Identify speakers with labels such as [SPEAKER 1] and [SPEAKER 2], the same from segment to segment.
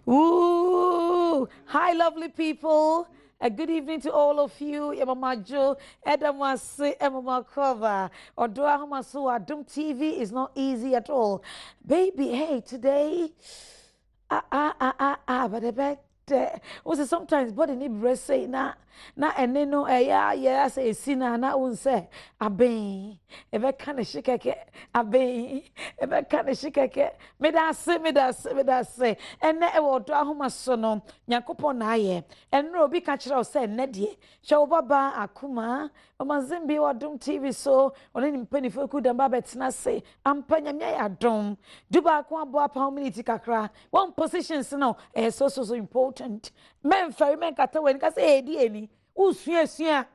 [SPEAKER 1] Ooh, hi, lovely people. A good evening to all of you. Mama Jo, Adom Mama Cover. Odo Ahomaso, Adom TV is not easy at all. Baby, hey, today, but I bet. Also sometimes body need breast say na and then no yeah say sina na un say aben ebe kind of shikeke aben ebe kind of shikeke me da say and na e wo do Ahomaso no Nyankopon na aye and no obi ka kire o say ne de she wo baba akuma o mazimbi Adom TV so oni ni mpanifo ku da ba betina say ampanya me ya dom duba ko abo apa minute kakra one positions no so important. Men ferry men kata when ka say edi eni usua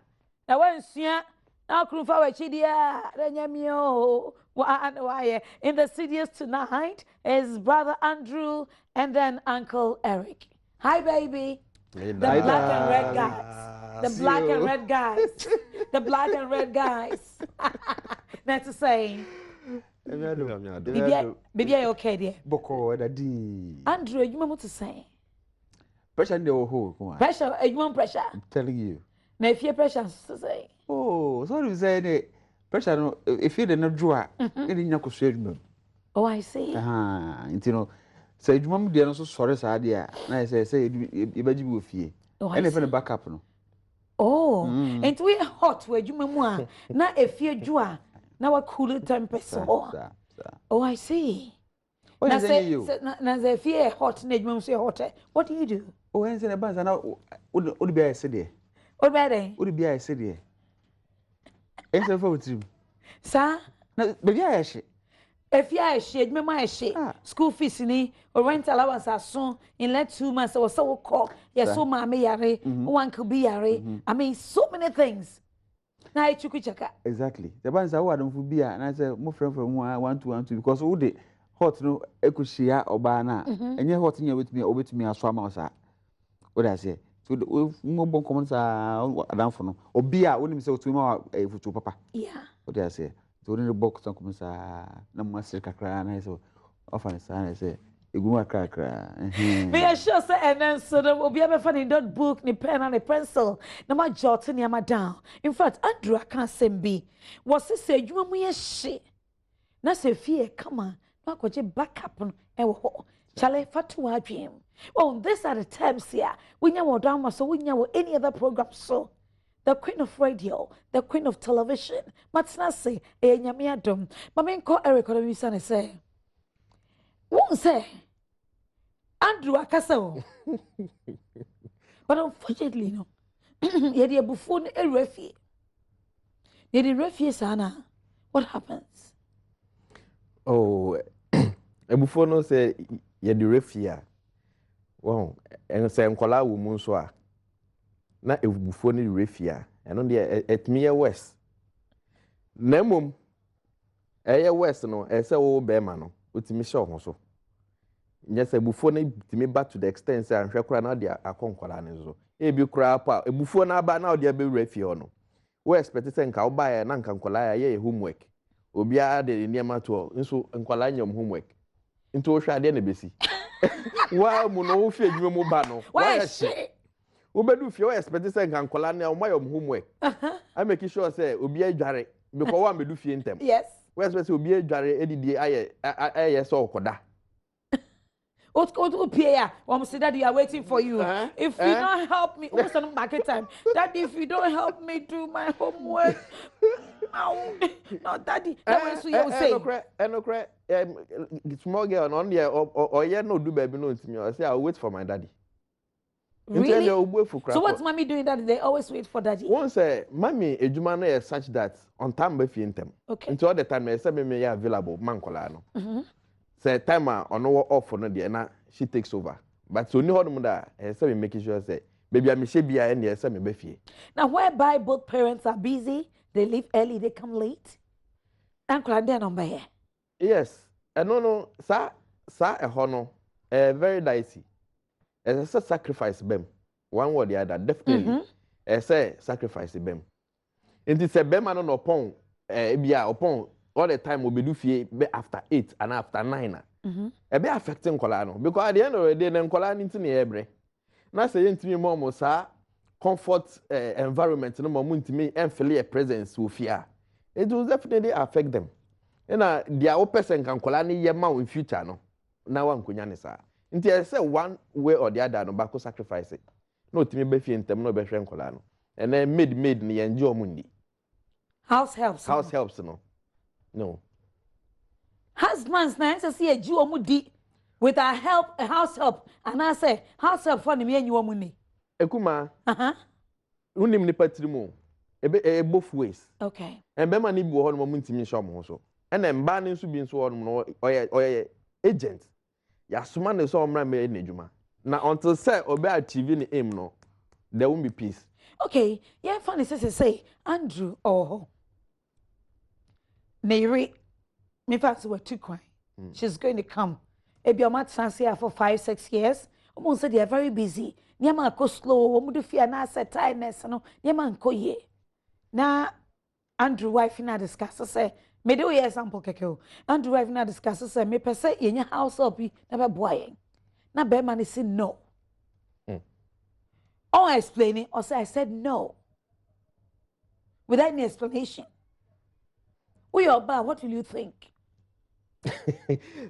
[SPEAKER 1] na wansua na krufa wa chidia renyamio wa in the studios tonight is brother Andrew and then Uncle Eric. Hi baby. The black and red guys. The black and red guys. The black and red guys. That's to say. Baby, are you okay there?
[SPEAKER 2] Boko daddy.
[SPEAKER 1] Andrew, you want to say?
[SPEAKER 2] Pressure in the whole.
[SPEAKER 1] Pressure, you want pressure?
[SPEAKER 2] I'm telling you.
[SPEAKER 1] Now if you pressure to say.
[SPEAKER 2] Oh, sorry to say pressure no if you didn't draw, any nyako swedum.
[SPEAKER 1] Oh, I see.
[SPEAKER 2] You know, say you mum dey no so sorry sa dia. Na say you beji bu ofie. And if any backup no.
[SPEAKER 1] Oh, and we hot where you memoir. Na if you draw, now a cool temperature. Oh, I see.
[SPEAKER 2] What is it you?
[SPEAKER 1] Na say if you hot, na you say hot. What do you do?
[SPEAKER 2] Oh, and say na banza na o be I say there.
[SPEAKER 1] What about it?
[SPEAKER 2] O be I say there. And say for you.
[SPEAKER 1] Sir?
[SPEAKER 2] Na baby I she.
[SPEAKER 1] If you are she, me my she. School fees ni or rent allowance as soon in let 2 months or so call. Yes, so mommy yare, one could be yare. I mean so many things. Na I chaka.
[SPEAKER 2] Exactly. The banza wa don fu bia and I say mo friend from 1 2 because who dey hot no ekushia oba na enye hot nya wetumi aso ama sa. What I say? So mo bon common sa adamfo no obi a onim say otumi ma futu papa.
[SPEAKER 1] Yeah.
[SPEAKER 2] What I say? So the box on common sa na mo asir kakra na so ofan sa na say eguma kakra.
[SPEAKER 1] Me sure say and then so the obi be fan in that book ni pen and a pencil na ma jot ni ama down. In fact, Andrew aka sembi was say adwuma mu ye hye. Na say fie come on. Na kwaje backup no e wo chale fatu adwem. Well, these are the times here. We know Odo Ahomaso, we know any other program. So, the queen of radio, the queen of television. Matsna say, nyame adom. Mama call Eric or me say. Won't say. Andrew akasa. But unfortunately, no. Yedi abufo e refi. Yedi refi sana. What happens?
[SPEAKER 3] Oh, abufo no say yedi refi. Wow, and say nkola wo mu nso a na ebufo ni refia eno de etmiye west na mom eye west no ese wo be ma no otimi hye ho so nya se ebufo na timi back to the extent say anhwe kura na de akonkola ne so e bi kura pa ebufo na aba na de be refia no we expect say nka wo ba ya na nka nkola ya ye homework obi a de niam to nso nkola nyam homework nto wo hwa ade na besi wa mu no wo fi adwuma mu ba no
[SPEAKER 1] why shit
[SPEAKER 3] wo bedu fi wo expect say nkankola na o mayom homework I make sure say obi adware because wo amedu fi ntem
[SPEAKER 1] yes
[SPEAKER 3] we expect say obi adware edidi aye so okoda
[SPEAKER 1] what Pierre say that you are waiting for you if you don't help me what's on market time daddy if you don't help me do my homework no daddy that way so you say
[SPEAKER 3] enokre small girl on there or yeah no do baby no ntimi I say I'll wait for my daddy.
[SPEAKER 1] Really? So what's mommy doing that they always wait for daddy?
[SPEAKER 3] Once mommy ejuma no is such that on time be fi ntem.
[SPEAKER 1] Okay.
[SPEAKER 3] Until all the time say me available man kola no. Say time on no off no there na she takes over. But so ni hodum da say me make sure say baby am she bia and say me be fie.
[SPEAKER 1] Now whereby both parents are busy, they leave early, they come late. Uncle and then number here.
[SPEAKER 3] Yes. No sa e ho no very dicey. As a sacrifice bem one word the other definitely as a sacrifice bem it is a bem no pon bia upon all the time we be do fie be after 8 and after 9 e be affecting nkola no because at the end of the day na nkola ni ntini ebre na say yentimi mo sa comfort environment no mo ntimi enfele a presence wo fia it will definitely affect them na dia wo person kan nkola ni ye ma in future no na wa nkonya ne sa nti e say one way or the other no back sacrifice it no timi be fie ntem no be hwe nkola no and then made ni enje omundi
[SPEAKER 1] house helps
[SPEAKER 3] no
[SPEAKER 1] husbands na say eji omudi with a house help and I say house help for me enyi omuni
[SPEAKER 3] ekuma unim ni patrimu ebe both ways
[SPEAKER 1] okay
[SPEAKER 3] and be ma ni bi wo ho no mo ntimi nso mo so and then ba ni nso bi nso ho no oye agent ya suma ne so omra me na adwuma na until say obe achieve ni aim no there won't be peace.
[SPEAKER 1] Okay, yeah, funny say Andrew Mary, me fact we're too quiet. She's going to come. If your mat here for 5-6 years, almost said they're very busy. Nyama go slow, omudu fear na set tiredness, no, nyama nko ye. Na Andrew wife na discuss say, me do ye example keke. Andrew wife na discuss say, me per se ye house up na be boy. Na be man say no. Or explaining, or say I said no. Without any explanation. We are bad, what will you think?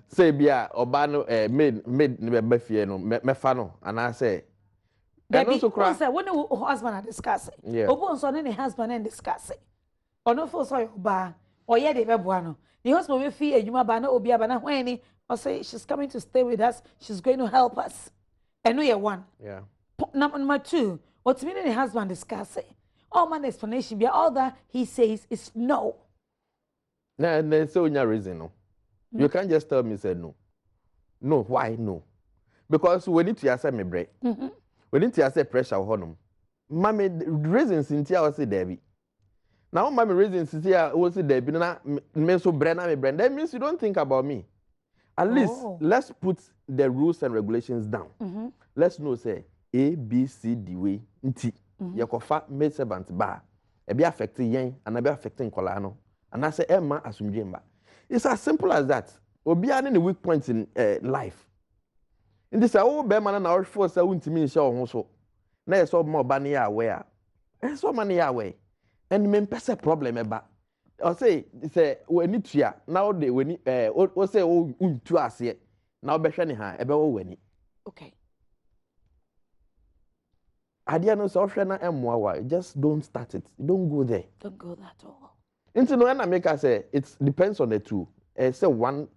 [SPEAKER 3] Say bia obano made me fear no me fa no and I say
[SPEAKER 1] and also cry say when the husband are discussing. Yeah. Obo so ne husband and discussing. Or no for so ba or ye de beboa no. The husband will feel adwuma ba na obi aba na when ni or say she's coming to stay with us, she's going to help us. And we are one.
[SPEAKER 3] Yeah.
[SPEAKER 1] Number 2, what's meaning the husband discussing? All man explanation, all that he says is no.
[SPEAKER 3] No, so no reason no. You can't just tell me say no. No, why no? Because we need to answer me break. We need to answer pressure honum. Mommy reasons in tia was Debbie. Now mommy reasons in tia was Debbie na me so brand me brand. That means you don't think about me. At least let's put the rules and regulations down. Let's know say A, B, C, D way nti yakofa maid servant ba e be affecting yen and be affecting kola no and I say Emma asumdwemba. It's as simple as that. Obi ane the weak points in life. In this oh be man na for say untimi nhyɛ wo ho so. Na ye so mo ba ne ya aware. So man ya aware. And me pese problem eba. I say we need to now they we need o say o untu ase. Na obehwe ne ha ebe wo wani.
[SPEAKER 1] Okay.
[SPEAKER 3] Adiano so na emwa just don't start it. Don't go there.
[SPEAKER 1] Don't go that all.
[SPEAKER 3] Into no na make us say it depends on the two. Say one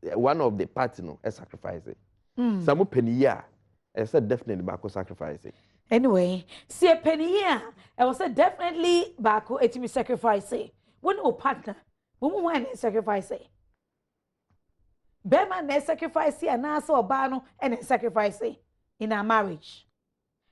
[SPEAKER 3] of the party no sacrifice it. Some penny ya said definitely back sacrifice it.
[SPEAKER 1] Anyway, see a penny ya I was definitely back it me sacrifice it. When o partner, when we sacrifice it. Bema na sacrifice it and also obano and sacrifice it in our marriage.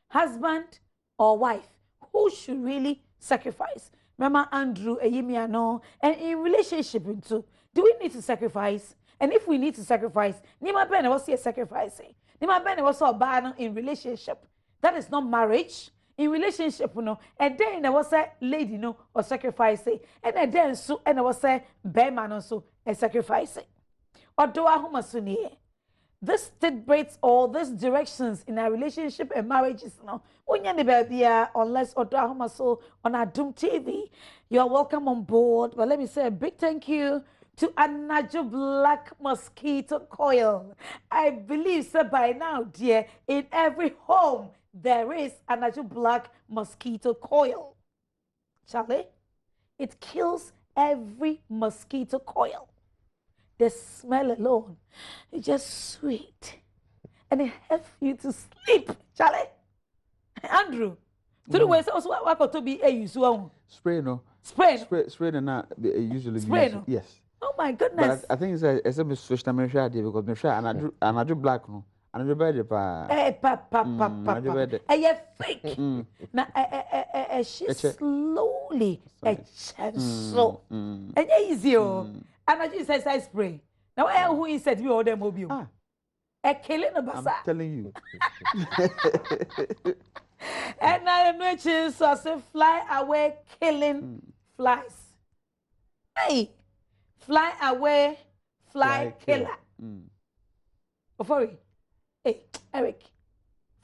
[SPEAKER 1] Husband or wife, who should really sacrifice? Remember Andrew, Eyimiano, and in relationship too, do we need to sacrifice? And if we need to sacrifice, Nima Ben was here sacrificing. Nima Ben was so bad in relationship. That is not marriage. In relationship, no, and then there was a lady, no, or sacrificing, and then so, and there was a bear also a sacrificing. Odo Ahomaso. This celebrates all these directions in our relationship and marriages now. Unless Odo Ahomaso on Adom TV, you are welcome on board. But let me say a big thank you to Anaju Black Mosquito Coil. I believe so by now, dear, in every home there is Anaju Black Mosquito Coil. Charlie, it kills every mosquito coil. The smell alone is just sweet. And it helps you to sleep. Charlie. Andrew. To the way also what to be a usual
[SPEAKER 2] spray no.
[SPEAKER 1] Spray.
[SPEAKER 2] Spray no usually
[SPEAKER 1] spray no.
[SPEAKER 2] Yes.
[SPEAKER 1] Oh my goodness.
[SPEAKER 2] But I think it's a bit switched to share because me share and I do black no. And I do pa.
[SPEAKER 1] Eh fake. Na she slowly so. And easy and I just say spray. Now, who is said we order mobile? A killing a basa.
[SPEAKER 2] I'm telling you.
[SPEAKER 1] And I am not just so say fly away killing flies. Hey, fly away, fly killer. Ofori. Hey, Eric.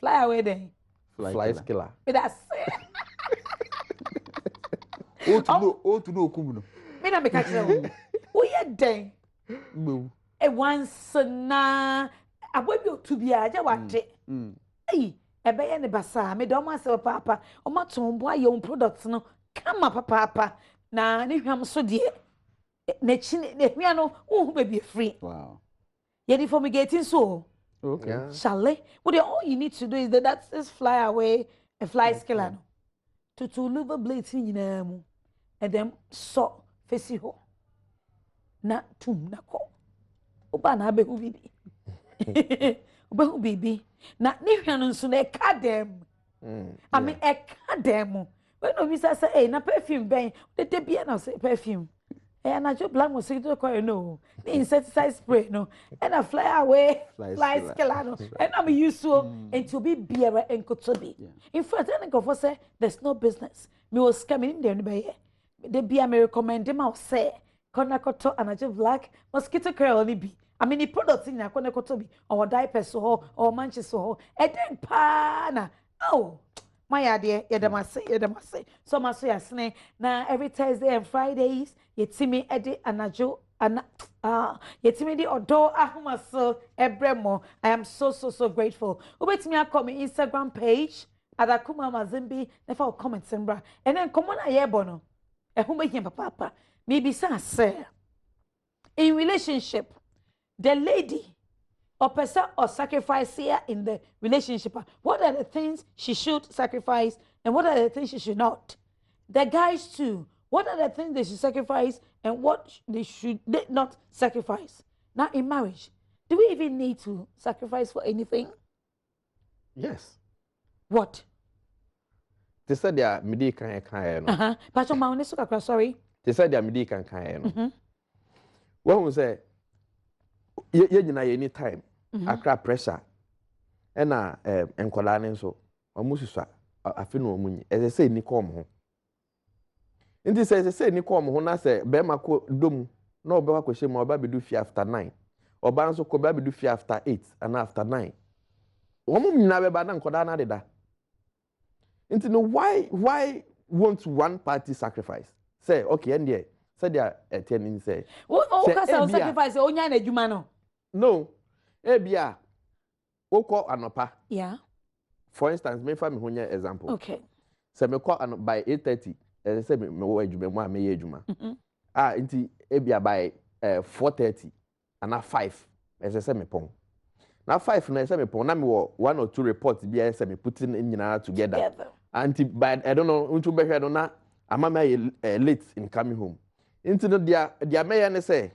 [SPEAKER 1] Fly away then.
[SPEAKER 3] Fly killer.
[SPEAKER 1] That's
[SPEAKER 2] O to no kumuno.
[SPEAKER 1] Me na me catch them. Oh yeah then.
[SPEAKER 2] No.
[SPEAKER 1] E once na abobi to be aja wate. Hey, e be ne basa me do ma se papa. O ma ton bo aye on products no. Kama papa na ne hwam so de na chi ne hwia no wo be free.
[SPEAKER 2] Wow.
[SPEAKER 1] Yedi fumigating so.
[SPEAKER 2] Okay.
[SPEAKER 3] Yeah.
[SPEAKER 1] Charlie, well, all you need to do is that's fly away a fly skiller. To live a blade in them and then so face ho. Na tum na ko. Oba na be bibi. Oba bibi. Na ni hwanu so na ka dem. I mean e ka dem. When no say hey na perfume ben, de bia na say perfume. And I just black was no, the insecticide spray no, and I fly away, fly skillano, and I'm used to and to be beer and kotobi. In fact, I go for say there's no business. Me was coming in there by the beer me recommend them out say, Konakoto and I just black mosquito curl only be. I mean the products in Konakotobi or diapers or manches or and then pana. Oh. My idea, yedamase. So my so yasne na every Thursday and Fridays, yetimi edi anajo yetimi di Odo Ahomaso ebremo. I am so grateful. Ubetimi akọ me Instagram page Adakuma Mazimbi nefa comment sembra. And then come on ayebo no. Ehun be him papa. Maybe say in relationship the lady or person or sacrifice here in the relationship. What are the things she should sacrifice and what are the things she should not? The guys too. What are the things they should sacrifice and what they should not sacrifice? Now in marriage, do we even need to sacrifice for anything?
[SPEAKER 3] Yes.
[SPEAKER 1] What?
[SPEAKER 3] They said they are midi kan no.
[SPEAKER 1] Pacho ma oneso kakra sorry.
[SPEAKER 3] They said they are midi kan no. When we say ye nyina ye any time akra pressure na enkola ne nso omususa afi no omunyi ese say ni kom ho nti say ni kom ho na say be mako dom na obe wa kwehye ma oba bedu fi after 9 oba nso ko ba bedu fi after 8 and after 9 omo nyina be ba na nkoda na deda nti no why won't one party sacrifice say okay and there say they are attending say
[SPEAKER 1] o sacrifice onya na adwuma no
[SPEAKER 3] no ebia woko anopa
[SPEAKER 1] yeah
[SPEAKER 3] for instance me fa me honya example
[SPEAKER 1] okay
[SPEAKER 3] say me call by 8:30 say me wo adwuma mu a me ye adwuma nti ebia by 4:30 and 5 say me pon na 5 na say me pon na me wo 1 or 2 reports bia say me putting in together and by I don't know unto be hwe no na amama late in coming home into no dia mayor ne say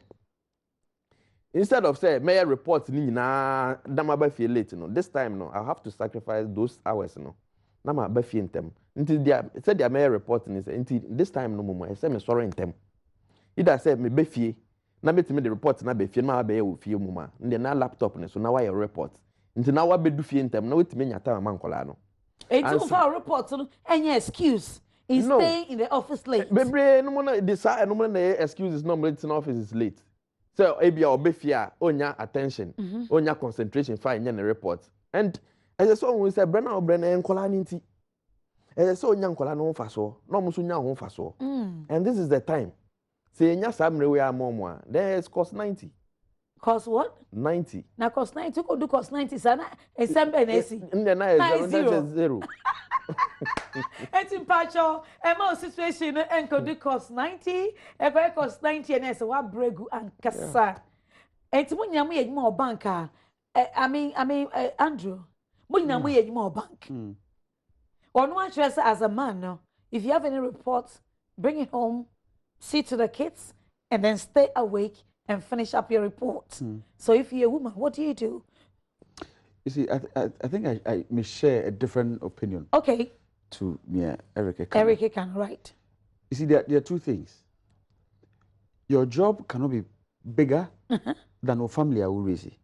[SPEAKER 3] instead of say mayor report ni na dama ba feel late no this time no I have to sacrifice those hours no na ma ba feel ntem into dia say dia mayor report ni say into this time no mo say me sorry ntem either say me ba fie na metime the report na ba fie ma ba ye wo fie mu ma ndi na laptop ni so na wa your report into na wa be du fie ntem na wetime nyata ma nkola no
[SPEAKER 1] it's for report no any excuse is no. Staying in the office late.
[SPEAKER 3] Bebre no mo decide no mo na excuses no mo in office is late. So ebia obefia onya attention, onya concentration fine nya report. And as so we say brana obrana enkola nti. As so onya nkola no fa so, no mo so nya ho fa so. And this is the time. Say nya samre we amomo a, then it's cost 90.
[SPEAKER 1] Cost what?
[SPEAKER 3] 90.
[SPEAKER 1] Na cost 90 ko do cost 90 sana esembe na esi.
[SPEAKER 3] Nde na 0.
[SPEAKER 1] It's in Pacho, Emma situation and could cost 90, a cost 90 and as a bregu and cassa. And to when you more banker, I mean, Andrew, when you more bank. Or no interest as a man, no. If you have any reports, bring it home, see to the kids, and then stay awake and finish up your report. So if you're a woman, what do?
[SPEAKER 2] You see, I think I may share a different opinion.
[SPEAKER 1] Okay.
[SPEAKER 2] To me, Eric.
[SPEAKER 1] Eric can, right.
[SPEAKER 2] You see, there are two things. Your job cannot be bigger than your family are raising.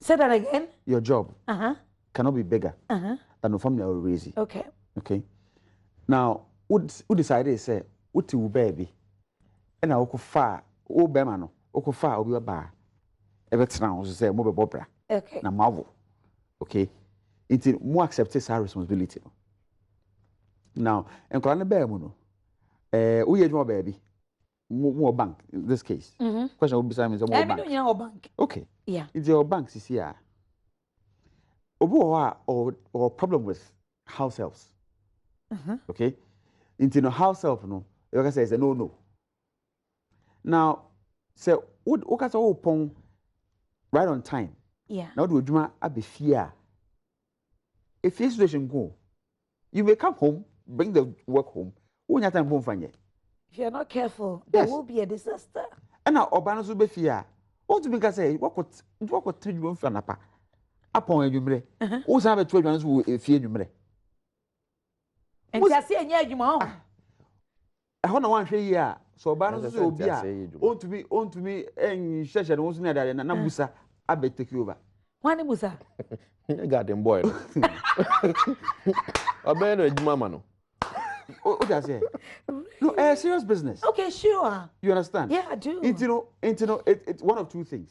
[SPEAKER 1] Say that again.
[SPEAKER 2] Your job cannot be bigger than your family are raising.
[SPEAKER 1] Okay.
[SPEAKER 2] Okay. Now, who decided to say, what you baby? And I go far, oh, Bemano, Oko far, Obi Ba. Every time I say, Mobile Bobra.
[SPEAKER 1] Okay.
[SPEAKER 2] Na marvel. Okay. It's more accept our responsibility. Now, and Kolana Bear no. We more baby. More bank in this case. Question will be Simon more bank.
[SPEAKER 1] Bank.
[SPEAKER 2] Okay.
[SPEAKER 1] Yeah.
[SPEAKER 2] It's your bank, CCR. Or problem with house helps. Okay. Into no house help no. You can say no. Now, so what can say pong right on time.
[SPEAKER 1] Yeah.
[SPEAKER 2] Now do you be fear? If your situation go, you may come home, bring the work home. When you time home find it.
[SPEAKER 1] If you're not careful, there will be a disaster.
[SPEAKER 2] And now Obana will be fear. What do you mean? Say what could tell you from Napa? Upon you, mre. Who's have a 12 ones who fear you, mre.
[SPEAKER 1] And I see a year you mom.
[SPEAKER 2] I want one year. So Obana will be on to me, and session was near that, and Nabusa, I bet take you over.
[SPEAKER 1] One Musa.
[SPEAKER 3] Garden boy. I better mama no.
[SPEAKER 2] What does it? No, serious business.
[SPEAKER 1] Okay, sure.
[SPEAKER 2] You understand?
[SPEAKER 1] Yeah, I do.
[SPEAKER 2] It's one of two things.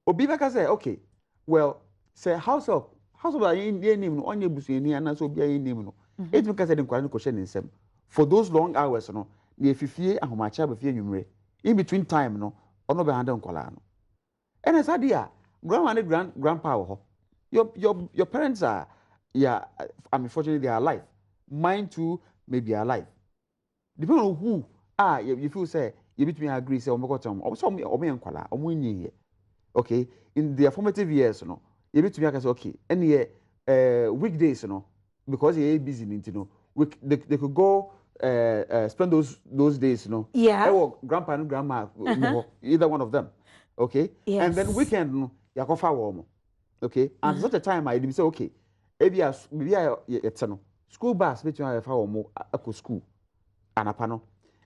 [SPEAKER 2] Obibaka say, okay, well, say house up in name on your bush in and so be a name. It because I didn't quite question in some. For those long hours, no, near 50 and my child fear you in between time, no, or no behind on Colano. And as idea, grandma and grandpa, your parents are, yeah, I mean, fortunately they are alive. Mine too may be alive. Depending on who, you feel say, you between agree, say, oh my God, or me and Kuala, or me. Okay, in their formative years, you know, you between say, okay, any weekdays, you know, because you're busy, you know, they could go spend those days, you know.
[SPEAKER 1] Yeah.
[SPEAKER 2] Or grandpa and grandma, either one of them. Okay?
[SPEAKER 1] Yes.
[SPEAKER 2] And then weekend, you know, you warm. Okay? And such a time I say, okay, maybe it's no school bus between I follow more school and a panel.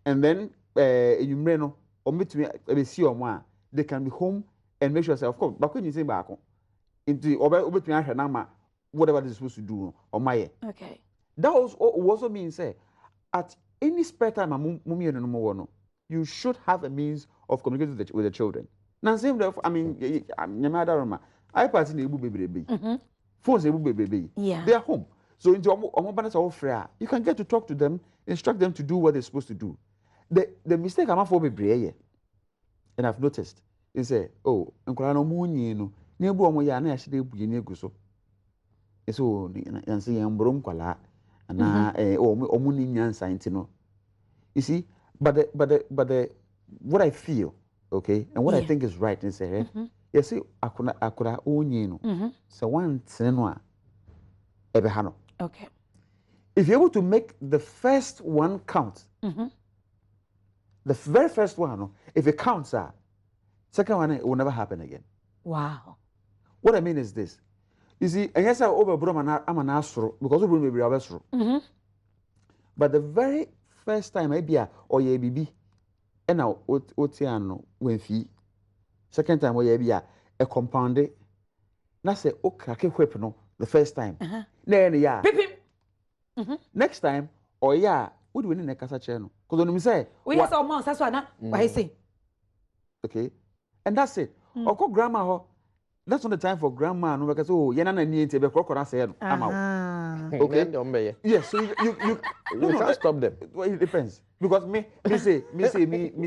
[SPEAKER 2] And then you know, or meet me see on one, they can be home and make sure of course, but when you say back into over between whatever they're supposed to do on my
[SPEAKER 1] okay.
[SPEAKER 2] That also means say at any spare time you should have a means of communicating with the children. Now same I mean I pass in the baby. Phones baby.
[SPEAKER 1] Yeah.
[SPEAKER 2] They are home. So into you can get to talk to them, instruct them to do what they're supposed to do. The mistake I'm for baby, and I've noticed is say, oh, no money no nebu omo ya na yashide buye ne guso. So yansi yambrom kwala na omo ni nyansa ntino. You see, but what I feel, okay, and what I think is right is say, you see, akura onye no. So one no ebehano.
[SPEAKER 1] Okay.
[SPEAKER 2] If you're able to make the first one count, the very first one, if it counts, second one it will never happen again.
[SPEAKER 1] Wow.
[SPEAKER 2] What I mean is this. You see, and yes, I'm an astro because we will be astro. But the very first time I be or ye baby, and now otiano when fee. Second time we be a compounded. Na say okay whip no the first time. Then yeah. Next time or yeah, what do we need a casa channel? Because when we say
[SPEAKER 1] we have some months, that's what I say.
[SPEAKER 2] Okay, and that's it. Or grandma, that's not the time for grandma. No, because oh, you're not a need to be crocodile said. I'm out.
[SPEAKER 3] Okay.
[SPEAKER 2] Yes, so you
[SPEAKER 3] can't stop them.
[SPEAKER 2] Well, it depends because me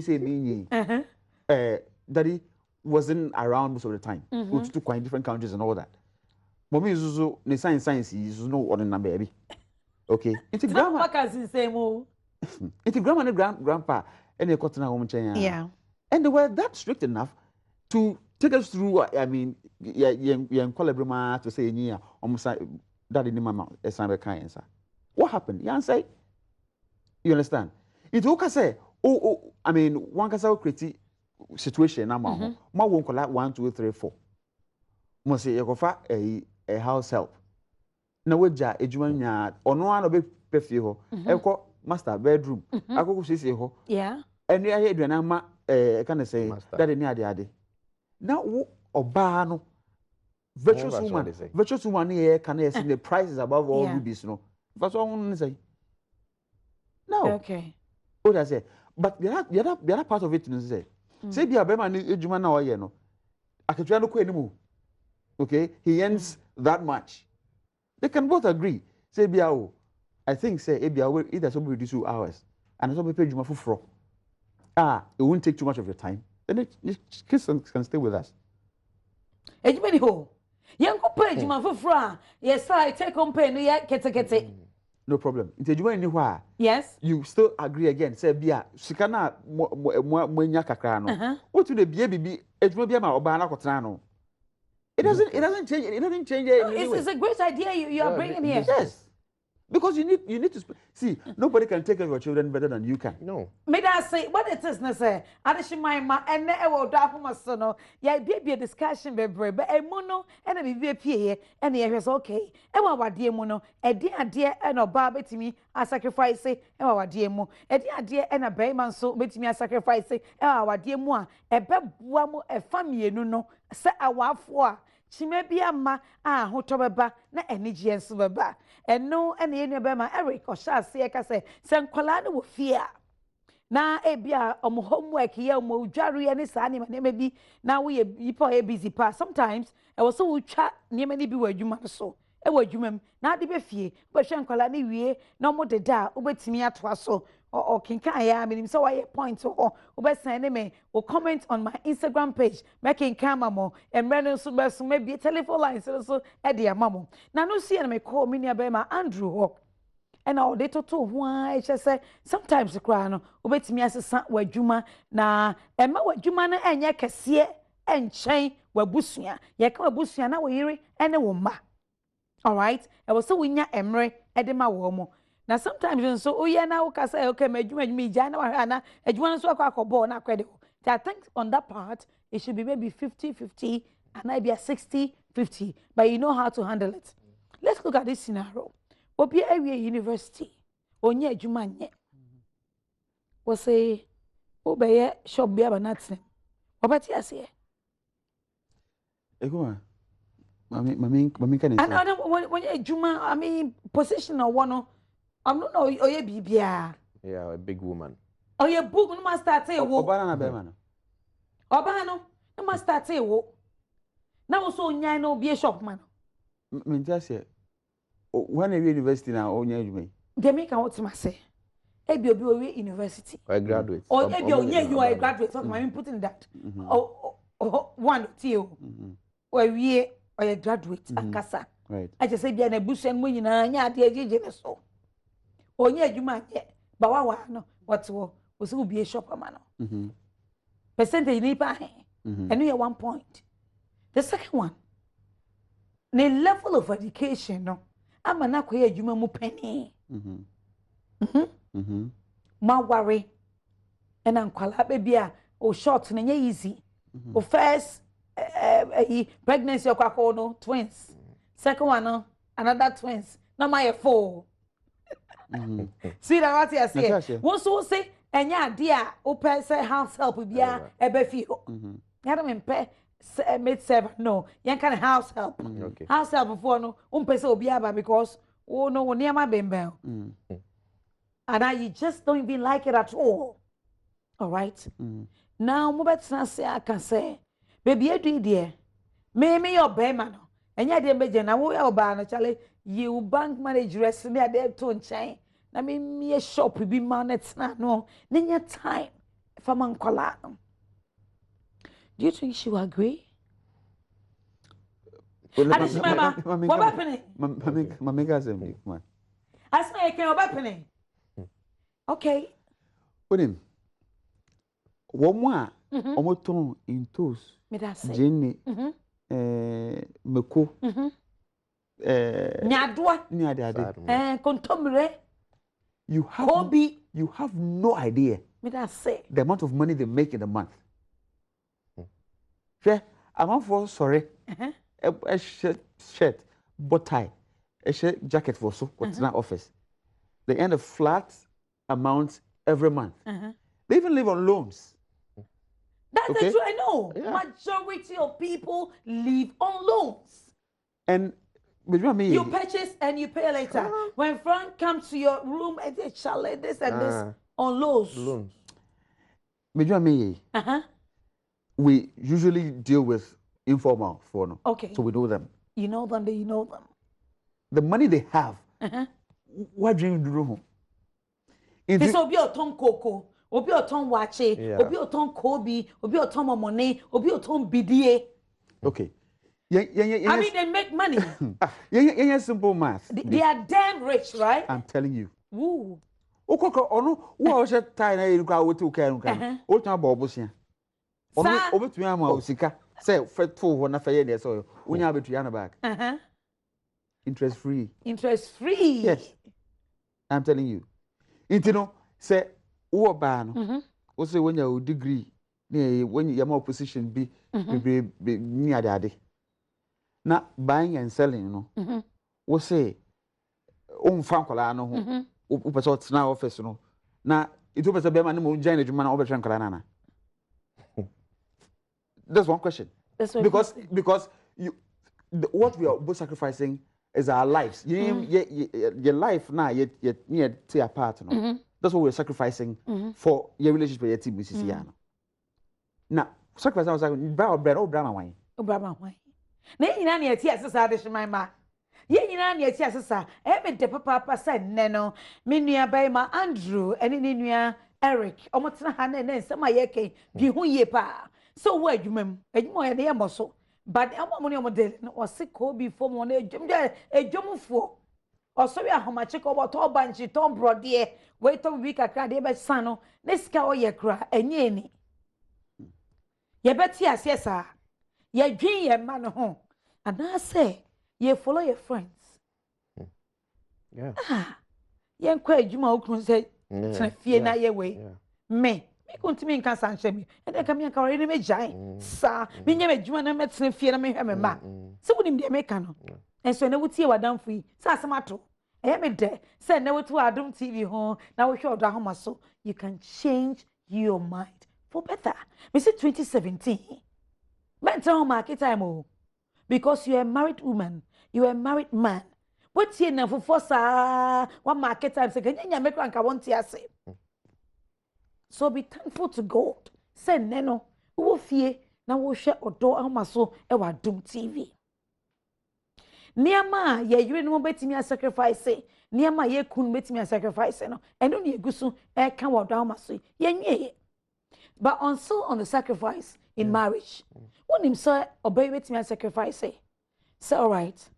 [SPEAKER 2] say daddy wasn't around most of the time. We took quite different countries and all that. Mommy is also the science is no ordinary baby. Okay, it's grandma. It's grandma and grandpa and they got home chain.
[SPEAKER 1] Yeah.
[SPEAKER 2] And they were that strict enough to take us through. I mean, yeah, call to say yeah, almost daddy ni mama esanbe kind sir. What happened? You say, you understand? It okay say, I mean, one can say create situation na ma won't call 1 2 3 4. Mo say you go fa a house help. Na weja ejuma nya ono an obe pefie ho. Eko master bedroom. Akoko sisi ho.
[SPEAKER 1] Yeah.
[SPEAKER 2] And I hear na ma can I say that ni ade. Now oba no virtuous woman here can I see the prices above all rubies no. That's what I want to say. No.
[SPEAKER 1] Okay.
[SPEAKER 2] What I say. But the other part of it is say. Say be a bema ni ejuma na oye no. Akechua no ko enimu. Okay, he earns that much. They can both agree. Say biao, I think say ebia either somebody reduce 2 hours and somebody pay juma fufro. It won't take too much of your time. Then the kids can stay with us.
[SPEAKER 1] Ejumani ho. Yanko pay juma fufro. Yes, I take on pay no ya kete.
[SPEAKER 2] No problem. Into juma ni
[SPEAKER 1] Yes.
[SPEAKER 2] you still agree again. Say bia sika na mo nya kakra no. What to the bibi ejuma bia ma oba na kotena no. It doesn't change. It doesn't change it.
[SPEAKER 1] It's a great idea you are bringing here.
[SPEAKER 2] Yes. Because you need to see, nobody can take care of your children better than you can.
[SPEAKER 1] No. May I say what it is na say? Adishi my ma and Odo Ahomaso no. Ya be a discussion be but e mono and a be pie and e was okay. E wa wadie mu no. E di ade e no ba betimi a sacrifice e wa wadie mu. E di ade e na be man so betimi a sacrifice e wa wadie mu a e be boa mu e famienu no se awafo a chime bia ma a hoto beba na enigi enso beba eno ene yenu bema Eric oshase e ka se nkwala ne wo fie a na ebia omo homework ye omo dware ye ne saa ne ma bi na wo ye yipa e busy pa sometimes e wo so wo twa ne ma ne bi wo adwuma so e wo adwuma na ade be fie wo hwe nkwala ne wie na omo deda wo betimi atoa so or kinkan ya minim so why point or send me or comment on my Instagram page making camera mo and random so maybe telephone line so e dia mamo na no see me call me near ma Andrew ho and all they to why just say sometimes the cry no obetimi asesa wadwuma na ema wadwuma na enye kese enchen wabusua ye ka wabusua na wo yiri ene wo ma all right e was so winya emre edema wo mo. Now sometimes so yeah now can say okay me jana na adwuma so akọ na kwede. I think on that part it should be maybe 50-50 and maybe a 60-50 but you know how to handle it. Let's look at this scenario. Obi area university onye adwuma nye. We say obeye shop bia banatsem. Obati ase.
[SPEAKER 2] Eguma. Mami kan.
[SPEAKER 1] And when adwuma I mean position or one I'm not know oye bibia.
[SPEAKER 3] Yeah, a big woman.
[SPEAKER 1] Oh, your book no must start say wo.
[SPEAKER 2] Oba na be man.
[SPEAKER 1] Oba no must start say wo. Now so nya no be a shop man.
[SPEAKER 2] Me just say when a university now onya adwuma.
[SPEAKER 1] They make what to say. Ebi obi we university.
[SPEAKER 3] Or a graduate.
[SPEAKER 1] Or ebi you are a graduate. So I'm putting that. One two. Or we or a graduate akasa.
[SPEAKER 2] Right.
[SPEAKER 1] I just say be na busen mu nyina nya ade agege so. Onye adwuma ye ba wa no what wo so be a shop man no percentage ni pa and you 1 point. The second one the level of education no ama na ko ye adwuma mu pani ma worry and ankwala be bia o short na nya easy o first pregnancy okwa no twins second one no another twins na my 4. See that what you say? Once you say, and ya dear, open say house help with ya a befi. Ya don't pay mid 7. No, yan can house help.
[SPEAKER 3] Okay.
[SPEAKER 1] House help before no, pesa obiaba because oh no, near my bembel. And now you just don't even like it at all. All right. Now, Mubet say I can say, baby, you do dear. Me your bayman. And ya dear major, now we are ban Charlie. You bank manager, me a dead tone chain. I mean, me a shop will be managed now. No, then your time if I'm on collar. Do you think she will agree? What happening?
[SPEAKER 2] Mami kasem man.
[SPEAKER 1] I say can happening. Okay.
[SPEAKER 2] Onim. Wo mo a omo ton in toes.
[SPEAKER 1] Me that say.
[SPEAKER 2] Jenny. Meko.
[SPEAKER 1] Nyadwa. Kontomre.
[SPEAKER 2] You have no idea.
[SPEAKER 1] Me that say.
[SPEAKER 2] The amount of money they make in a month. Sure, I'm for sorry. A shirt, bow tie, a shirt jacket for so what's in office. They earn a flat amount every month. They even live on loans.
[SPEAKER 1] That's the truth. I know. Yeah. Majority of people live on loans.
[SPEAKER 2] And
[SPEAKER 1] you purchase and you pay later. When Frank comes to your room and they chalet this and this on loans.
[SPEAKER 2] We usually deal with informal for no.
[SPEAKER 1] Okay.
[SPEAKER 2] So we know them.
[SPEAKER 1] You know them, you know them.
[SPEAKER 2] The money they have. What do you do?
[SPEAKER 1] This will be a ton cocoa, obi a ton wache, obi a ton kobi, obi a ton money, obi a ton bidie.
[SPEAKER 2] Okay.
[SPEAKER 1] I mean, they make money.
[SPEAKER 2] Yeah, simple math.
[SPEAKER 1] They are damn rich, right?
[SPEAKER 2] I'm telling you.
[SPEAKER 1] Woo.
[SPEAKER 2] Okoko ono wo a hye tie na yiruka wotu ka nka. O twa ba obosia. Ono obetumi ama osika. Say fetu ho na faye dey so. Unya betua na back. Interest free.
[SPEAKER 1] Interest free.
[SPEAKER 2] Yes. I'm telling you. Intino say wo ba no. O say when your degree when you your position be ni ade. Na buying and selling no. Wo say o mfa nkola no ho. O person na office no. Na it was a be man mo join adwuma na obetwe nkola na na. That's one question. That's because what we are both sacrificing is our lives. Your life now, you tear apart. No? That's what we're sacrificing for your relationship with your team, Mrs. Yana. Now, sacrifice was like, bread or drama wine.
[SPEAKER 1] Oh, Brahma wine. Nay, you know, yes, I dish my ma. Ye, you know, yes, sir. Every day, papa said, Neno, Minia by my Andrew, and in India, Eric, almost a hand and then some my yeke, be who ye pa. So, where you mem, and you more the muscle. But I'm money on the was sick before one a jump for. Or so how much about tall banshee, Tom Broad, dear, wait a week a crowd, by sano, this cow ye cry, and ye. Ye bet yes, sir. Ye dream ye man home. And I say, ye follow your friends.
[SPEAKER 3] Yeah.
[SPEAKER 1] Ye quite you more say, fear na ye way. Me. Come to me in Cansan, and I come here carrying me giant. Sir, me never join a medicine fear me have a ma. So would him be a mechano. And so I would see what done free. Sasamato. I am a day. Send never to Adom TV home. Now we show Odo Ahomaso. You can change your mind for better. We say 2017. Mental market time. Because you are a married woman, you are a married man. What's here now for one market time? Second, you make rank. I want to say. So be thankful to God. Say neno, wo fie na wo hwe Odo Ahomaso e wa Adom TV. Niama ye yire no betimi a sacrifice, niama ye kun betimi a sacrifice no. Eno ne egusu e kan wa Odo Ahomaso. Ye nwie. But also on the sacrifice in marriage. When him say obey betimi a sacrifice. Say all right.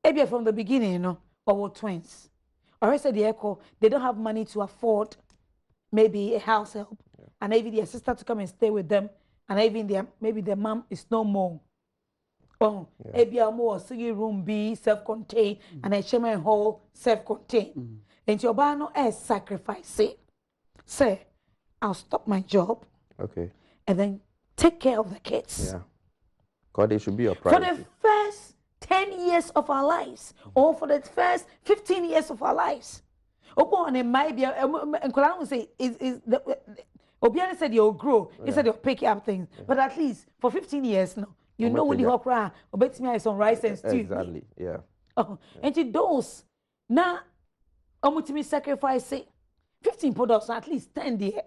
[SPEAKER 1] Maybe from the beginning, you know, or twins. Or I said the echo, they don't have money to afford maybe a house help, and maybe their sister to come and stay with them, and even maybe their mom is no more. Oh, maybe a more singing room be self-contained, and a shaman hall self-contained. And your bano as sacrifice. Say, I'll stop my job.
[SPEAKER 3] Okay.
[SPEAKER 1] And then take care of the kids.
[SPEAKER 3] Yeah. God, they should be your priority.
[SPEAKER 1] For the first 10 years of our lives, or for the first 15 years of our lives. Open and maybe and Koran say is the Obiana said you'll grow. He said you'll pick up things. But at least for 15 years now, you know when the okra or bet me is on rice and stew.
[SPEAKER 3] Exactly. Yeah.
[SPEAKER 1] Oh, and to those now omutimi sacrifice 15 products at least 10 there.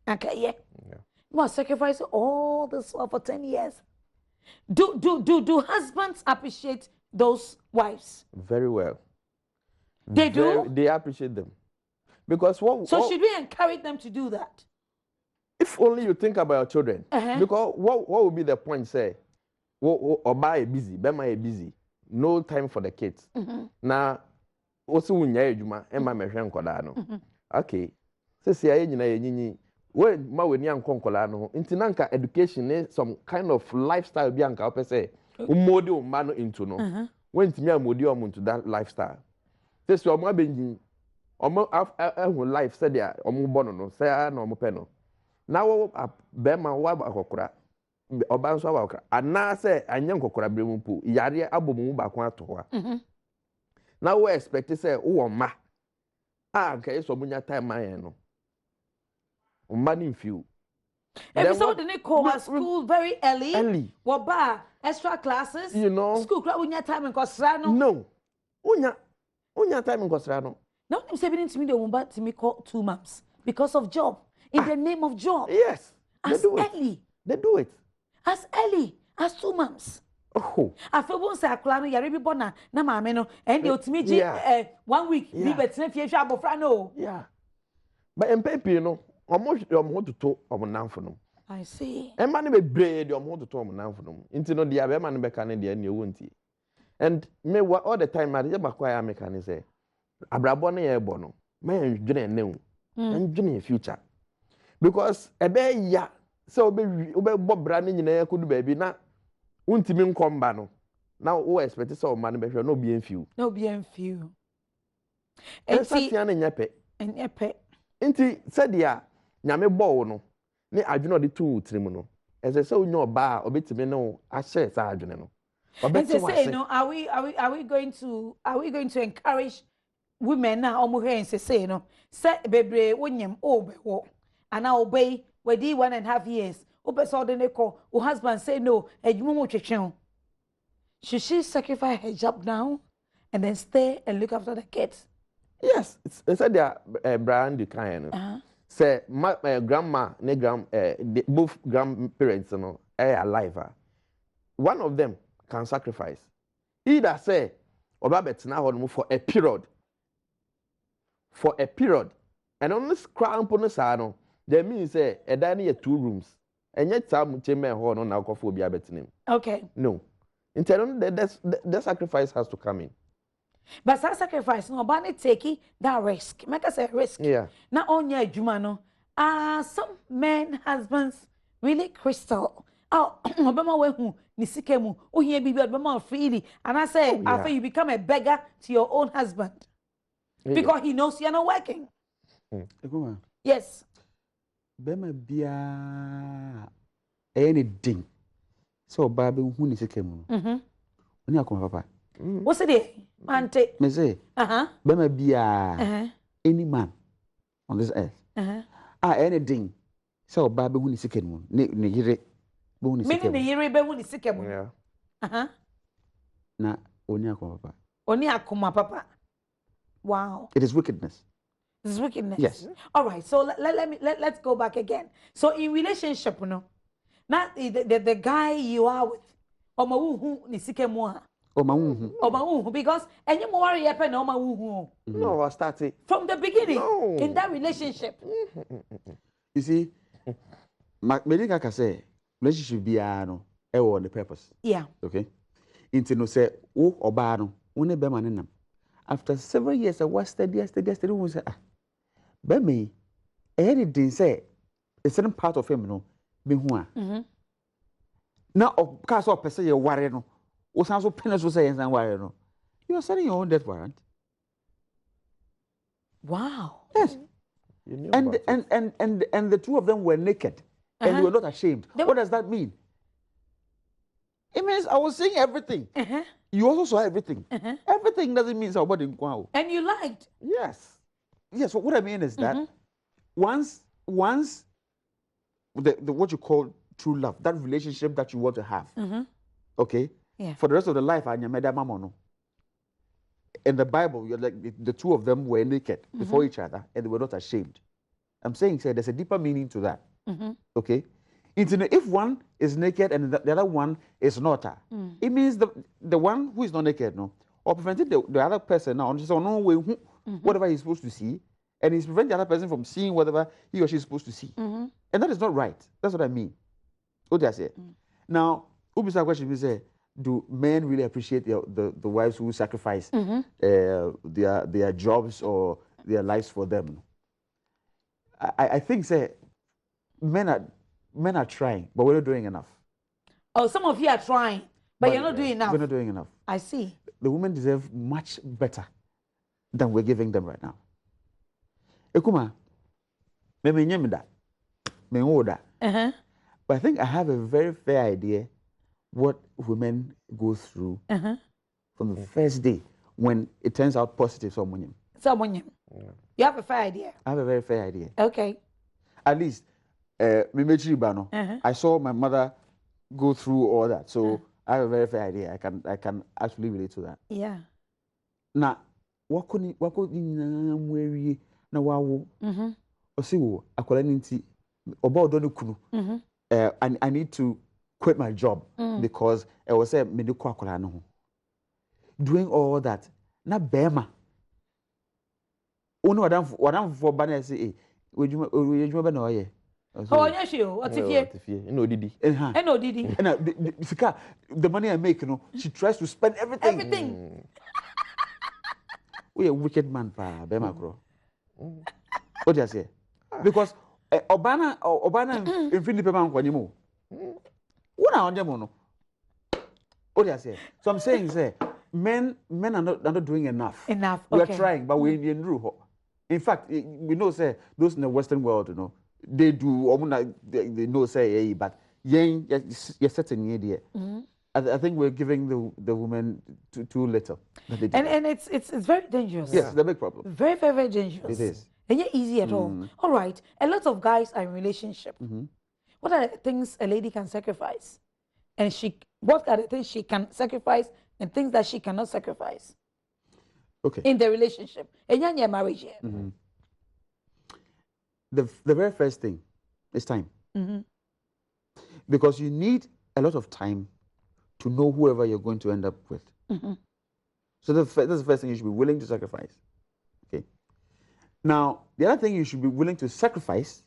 [SPEAKER 1] Okay, yeah. You must sacrifice all this for 10 years. Do husbands appreciate those wives?
[SPEAKER 3] Very well.
[SPEAKER 1] They do?
[SPEAKER 3] They appreciate them. Because
[SPEAKER 1] So should we encourage them to do that?
[SPEAKER 3] If only you think about your children. Because what would be the point, say, Oba is busy, Bema is busy, no time for the kids. Now, also when you're Juma, Emma Meshan Kodano. Okay. Say, I ain't when ma when young concolano, intinanka education is some kind of lifestyle bianca, per se, model man into no. When to me a model to that lifestyle. This your mother being life said there, or bono, say, no mopeno. Now, Bema Wabakokra, or Bansawaka, and now say, and young Kokra Brimumpu, Yaria Abu Bakwa. Now we expect to say, oh, ma. Okay, so much time I know. Money few.
[SPEAKER 1] Every so they call her school very early.
[SPEAKER 3] Early.
[SPEAKER 1] What bar? Extra classes?
[SPEAKER 3] You know.
[SPEAKER 1] School club when your time in Costrano?
[SPEAKER 3] No. Unya time in Costrano.
[SPEAKER 1] Now I'm saying to me the woman to me call 2 months because of job. In the name of job.
[SPEAKER 3] Yes.
[SPEAKER 1] As early.
[SPEAKER 3] They do it.
[SPEAKER 1] As early as 2 months.
[SPEAKER 3] Oh.
[SPEAKER 1] I feel one say akula no yare bi bona na maame no and the ultimate 1 week bi betina fie hwa abofra no.
[SPEAKER 3] Yeah. But MPP no, omo to omo no.
[SPEAKER 1] I see.
[SPEAKER 3] E man be brave the omo to omo nanfo no. Nti no dia be man be ka ne dia ne wonti. And me all the time I dey bakwa ya me kan say abrabo no ye bo no. Me ndwene enewu. Ndwene future. Because ebe ya so obe bo bra ne nyina yakodu ba bi na untimi nkomba no na wo expect say o man be hwe no be enfiu enti tia na nyepe enti sadia nyame bo no ne adwene odi tu tirim no ese se onyo ba obetimi no a share sa adwene no
[SPEAKER 1] obetimi say no are we going to encourage women na omo hwe say no say bebre wonyem obewo ana obey wedi 1.5 years o husband say no, should she sacrifice her job now and then stay and look after the kids?
[SPEAKER 3] Yes, it's said they Brian the kind. Say my grandma, both grandparents, are alive. One of them can sacrifice. Either say Obabet now for a period, and on this crown ponosano, that means say a dining 2 rooms. And yet some chamber horn on alcophobia betting.
[SPEAKER 1] Okay.
[SPEAKER 3] No. In turn, the sacrifice has to come in.
[SPEAKER 1] But that sacrifice, no, but take that risk. Make us a risk.
[SPEAKER 3] Yeah.
[SPEAKER 1] Not only Jumano. Some men, husbands, really crystal. Oh, Obama wehu nisikemu. Oh, here be Obama freely. And I say, after you become a beggar to your own husband. Because he knows you're not working. Yes.
[SPEAKER 2] Bema bia anything so baby hu ni sekemu oni akoma papa
[SPEAKER 1] what's it ante
[SPEAKER 2] me say bema bia any man on this earth anything so baby hu ni sekemu ne yire be hu ni sekemu
[SPEAKER 1] me ne yire be hu ni sekemu
[SPEAKER 2] na oni akoma
[SPEAKER 1] papa wow
[SPEAKER 2] it is wickedness.
[SPEAKER 1] This is wickedness.
[SPEAKER 2] Yes.
[SPEAKER 1] All right. So let's go back again. So in relationship, no, not the guy you are with, because and you more happen
[SPEAKER 3] no, I started
[SPEAKER 1] from the beginning in that relationship.
[SPEAKER 2] You see, Medica can say relationship be no on the purpose.
[SPEAKER 1] Yeah.
[SPEAKER 2] Okay. Into no say oba no one be man after several years I was steady we say be me anything say a certain part of him no be hu a now of case of person you worry no o san so pen so say and worry no you are selling your own death warrant.
[SPEAKER 1] Wow.
[SPEAKER 2] Yes. And the two of them were naked and they were not ashamed. What does that mean? It means I was seeing everything. You also saw everything. Everything doesn't mean somebody.
[SPEAKER 1] And you liked.
[SPEAKER 2] Yes. Yes. So what I mean is that once the what you call true love, that relationship that you want to have, okay, for the rest of the life, in the Bible, you're like the two of them were naked before each other and they were not ashamed. I'm saying, there's a deeper meaning to that. Okay, if one is naked and the other one is not, it means the one who is not naked, no, or preventing the other person now, so no way whatever he's supposed to see, and he's preventing the other person from seeing whatever he or she is supposed to see, and that is not right. That's what I mean. What did I say? Now, Ubisa question we say, do men really appreciate the wives who sacrifice their jobs or their lives for them? I think say men are trying, but we're not doing enough.
[SPEAKER 1] Oh, some of you are trying, but you're not doing enough.
[SPEAKER 2] We're not doing enough.
[SPEAKER 1] I see.
[SPEAKER 2] The women deserve much better than we're giving them right now. Ekuma, me nyemda, me oda. But I think I have a very fair idea what women go through from the first day when it turns out positive. Someone.
[SPEAKER 1] You have a fair idea.
[SPEAKER 2] I have a very fair idea.
[SPEAKER 1] Okay.
[SPEAKER 2] At least, I saw my mother go through all that, so I have a very fair idea. I can actually relate to that.
[SPEAKER 1] Yeah.
[SPEAKER 2] Now, what could you na wawo? Osiwo akwala ninti oba odo ne kunu. I need to quit my job because I was a medical akwala no ho. Doing all that na bema ono wadam for bana say eh wejuma be na oye
[SPEAKER 1] oh yeah sure otifie
[SPEAKER 3] no didi
[SPEAKER 1] no didi
[SPEAKER 2] sika the money I make she tries to spend everything we a wicked man pa bema kro what you say because obana infinity payment kwanyemo una onjemo no what you say so I'm saying say men are not doing enough.
[SPEAKER 1] Okay.
[SPEAKER 2] We are trying, but we in Ruho. In fact, we know say those in the Western world, they do. They know say, but you're certain idea. I think we're giving the women too little.
[SPEAKER 1] And it's very dangerous.
[SPEAKER 2] Yes, it's a big problem.
[SPEAKER 1] Very, very, very dangerous.
[SPEAKER 2] It is.
[SPEAKER 1] And yet easy at all. All right. A lot of guys are in relationship. What are the things a lady can sacrifice? And what are the things she can sacrifice and things that she cannot sacrifice?
[SPEAKER 2] Okay.
[SPEAKER 1] In the relationship. And your marriage here.
[SPEAKER 2] The very first thing is time. Because you need a lot of time to know whoever you're going to end up with. So that's the first thing you should be willing to sacrifice. Okay. Now, the other thing you should be willing to sacrifice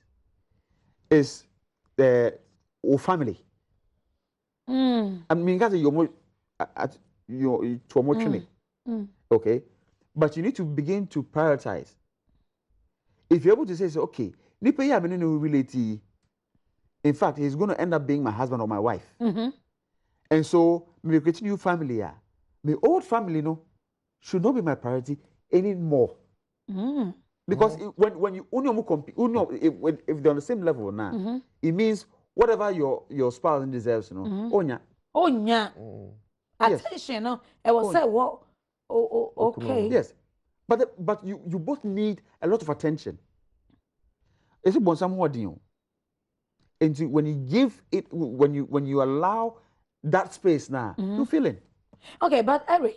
[SPEAKER 2] is the family. I mean, guys, okay, but you need to begin to prioritize. If you're able to say, okay, in fact, he's going to end up being my husband or my wife. And so, me creating new family, my old family, should not be my priority anymore. Because when you if they're on the same level now, it means whatever your spouse deserves, onya.
[SPEAKER 1] Attention, no. I will say, well, okay.
[SPEAKER 2] Yes, but you both need a lot of attention. It's about some deal. And when you give it, when you allow that space now, you feel it.
[SPEAKER 1] Okay, but Eric,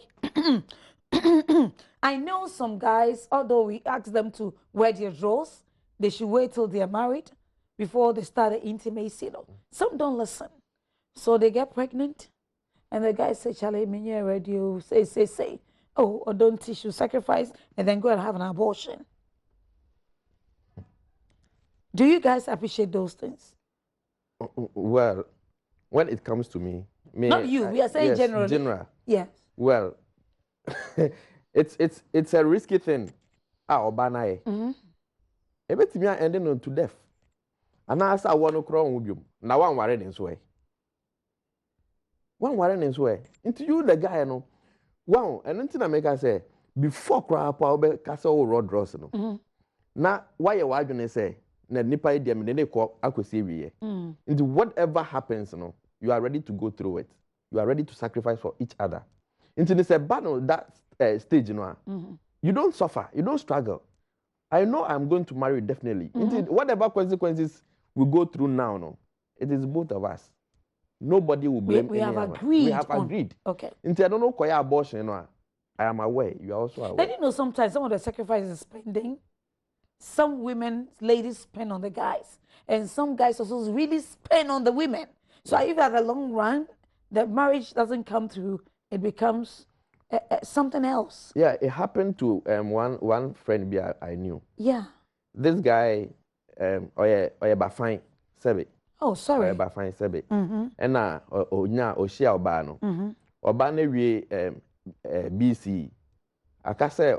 [SPEAKER 1] I know some guys, although we ask them to wear their drawers, they should wait till they are married before they start the intimacy. Some don't listen, so they get pregnant. And the guy say, Charlie, me radio, say, oh, or don't tissue sacrifice, and then go and have an abortion. Do you guys appreciate those things?
[SPEAKER 3] Well, when it comes to me,
[SPEAKER 1] not you, we are saying
[SPEAKER 3] yes,
[SPEAKER 1] generally.
[SPEAKER 3] General.
[SPEAKER 1] Yes.
[SPEAKER 3] Well, it's a risky thing. Obana. Everything are ending on to death. And I saw one crown with you. Now one worried in way. One worried in way. Into you, the guy, wow, and until I make I say, before crap, I'll be castle road dross. Now, why you are going to say, na nipa idea me ne ko akosi wiye. Into whatever happens, you are ready to go through it. You are ready to sacrifice for each other. Into this battle, that stage, you don't suffer, you don't struggle. I know I'm going to marry definitely. Into whatever consequences we go through now, it is both of us. Nobody will blame
[SPEAKER 1] we have
[SPEAKER 3] anyone.
[SPEAKER 1] agreed.
[SPEAKER 3] We have agreed.
[SPEAKER 1] Okay.
[SPEAKER 3] Into I don't know why abortion, I am aware. You are also aware.
[SPEAKER 1] And sometimes some of the sacrifices is spending. Some women, ladies spend on the guys. And some guys also really spend on the women. So if at the long run, the marriage doesn't come through, it becomes something else.
[SPEAKER 3] Yeah, it happened to one friend I knew.
[SPEAKER 1] Yeah.
[SPEAKER 3] This guy, Bafine Sebe.
[SPEAKER 1] Oh, sorry.
[SPEAKER 3] Bafine Sebe. And now, Oshia Obano. Obano we BC. Akase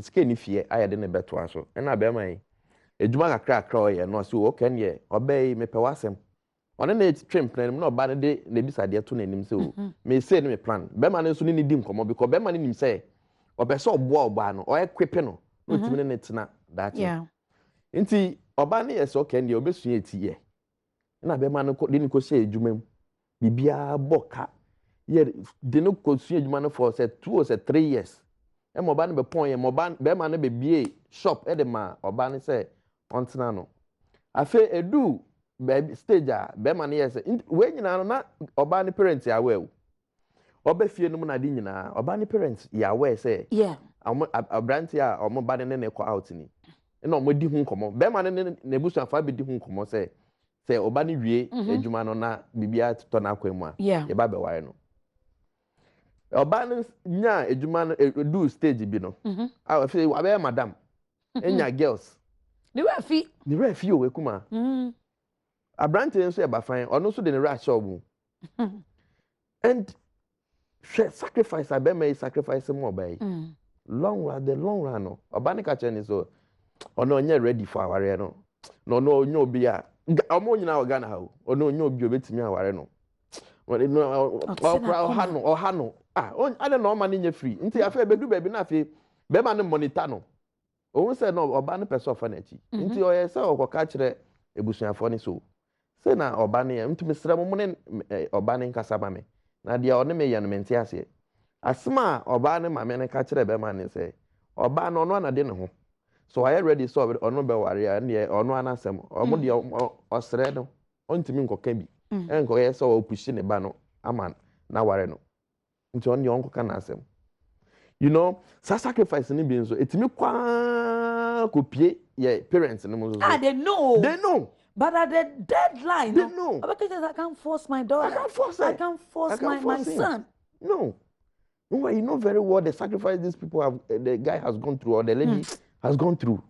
[SPEAKER 3] skeni fie ayade ne beto aso na be man ejuma kakra oye no so oken ye obey me pewasem one na twem plan na oba ne de na bisade to na nim se o me say ne me plan be man so ni di nkomo because be man nim say obe so oba no o ekwepe no no timi ne tena that
[SPEAKER 1] yeah
[SPEAKER 3] nti oba ne yes oken ye obesu eti ye na be man ko de ni ko se ejuma bibia boka ye de no ko su ejuma no for say 2 or 3 years. Moban be point moban be man be bie shop e de ma oban say ontina no afa edu be stage a be man yes we nyina no na oban parents ya we oba fie no na di nyina oban parents ya we say
[SPEAKER 1] yeah
[SPEAKER 3] abranti a omo ba ne ko out ni na omo di hu nkomo be man ne busu afa be di hu nkomo say say oba ni wie adwuma no na bibia to na akwa
[SPEAKER 1] yeah
[SPEAKER 3] ye ba be ware no oba no nya adwuma no do stage bi no I say wa be madam enya girls
[SPEAKER 1] ni we fi
[SPEAKER 3] o we kuma abrante nso e ba fan ono so de ne ra shop and sacrifice abema sacrifice mo obai long run no oba ne ka che ni so ono onye ready for aware no no onye obi a omo nyina o Ghana ha ono onye obi obetimi aware no ọha no ade na ọma nye free nti afa bedu baby na afa be ma ne monitor no ohun se no oba ne person fa na chi nti oye se okoka kire ebusuafo ni so se na oba ne nti mesra mo ne oba ne nkasa ma me na dia one me yanu menti ase asma oba ne ma me ne ka kire be ma ne se oba no no na de ne ho so I ready so ono be ware ya ne ono anasem omo de osre no ontimi nkoka bi enko ye so opushi ne ba no aman na ware no nti on yon koka na asem you know sacrifice ni bi nso etimi kwa kopie ye parents no mo so
[SPEAKER 1] they know but at the deadline
[SPEAKER 3] they know
[SPEAKER 1] I can't force my daughter I can't force my son
[SPEAKER 3] no you know very well the sacrifice these people have the guy has gone through or the lady has gone through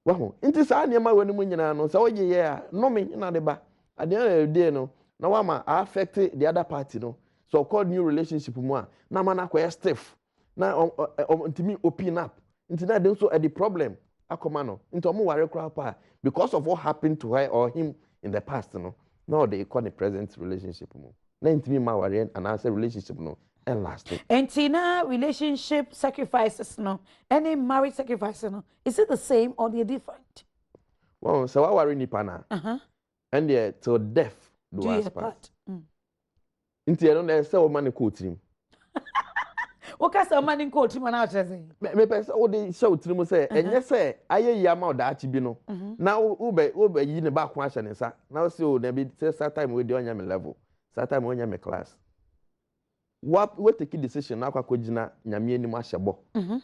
[SPEAKER 3] wow inti sa na ma wani mu nyina no so oye ye a no me na de ba at the end of the day no na wa ma affect the other party no so called new relationship mu a na ma na kwa stiff na ntimi open up nti na dey so the problem akoma no nti omo ware kra pa because of what happened to her or him in the past no now they call the present relationship mu na ntimi ma ware and answer relationship no and lasting
[SPEAKER 1] and tina relationship sacrifices no any marriage sacrifices no is it the same or they different
[SPEAKER 3] well so wa ware nipa na and there till death do us part nti e no na say o man ko tirim
[SPEAKER 1] o ka say o man ko tirim na o chese
[SPEAKER 3] me pese o de show tirim say enye say aye ya ma o da achi bi no na wo be yi ne ba ko ahye ne sa na o say o na bi say that time we dey on me level that time we on me class what take decision na akwa kogina nyame anim ahyebo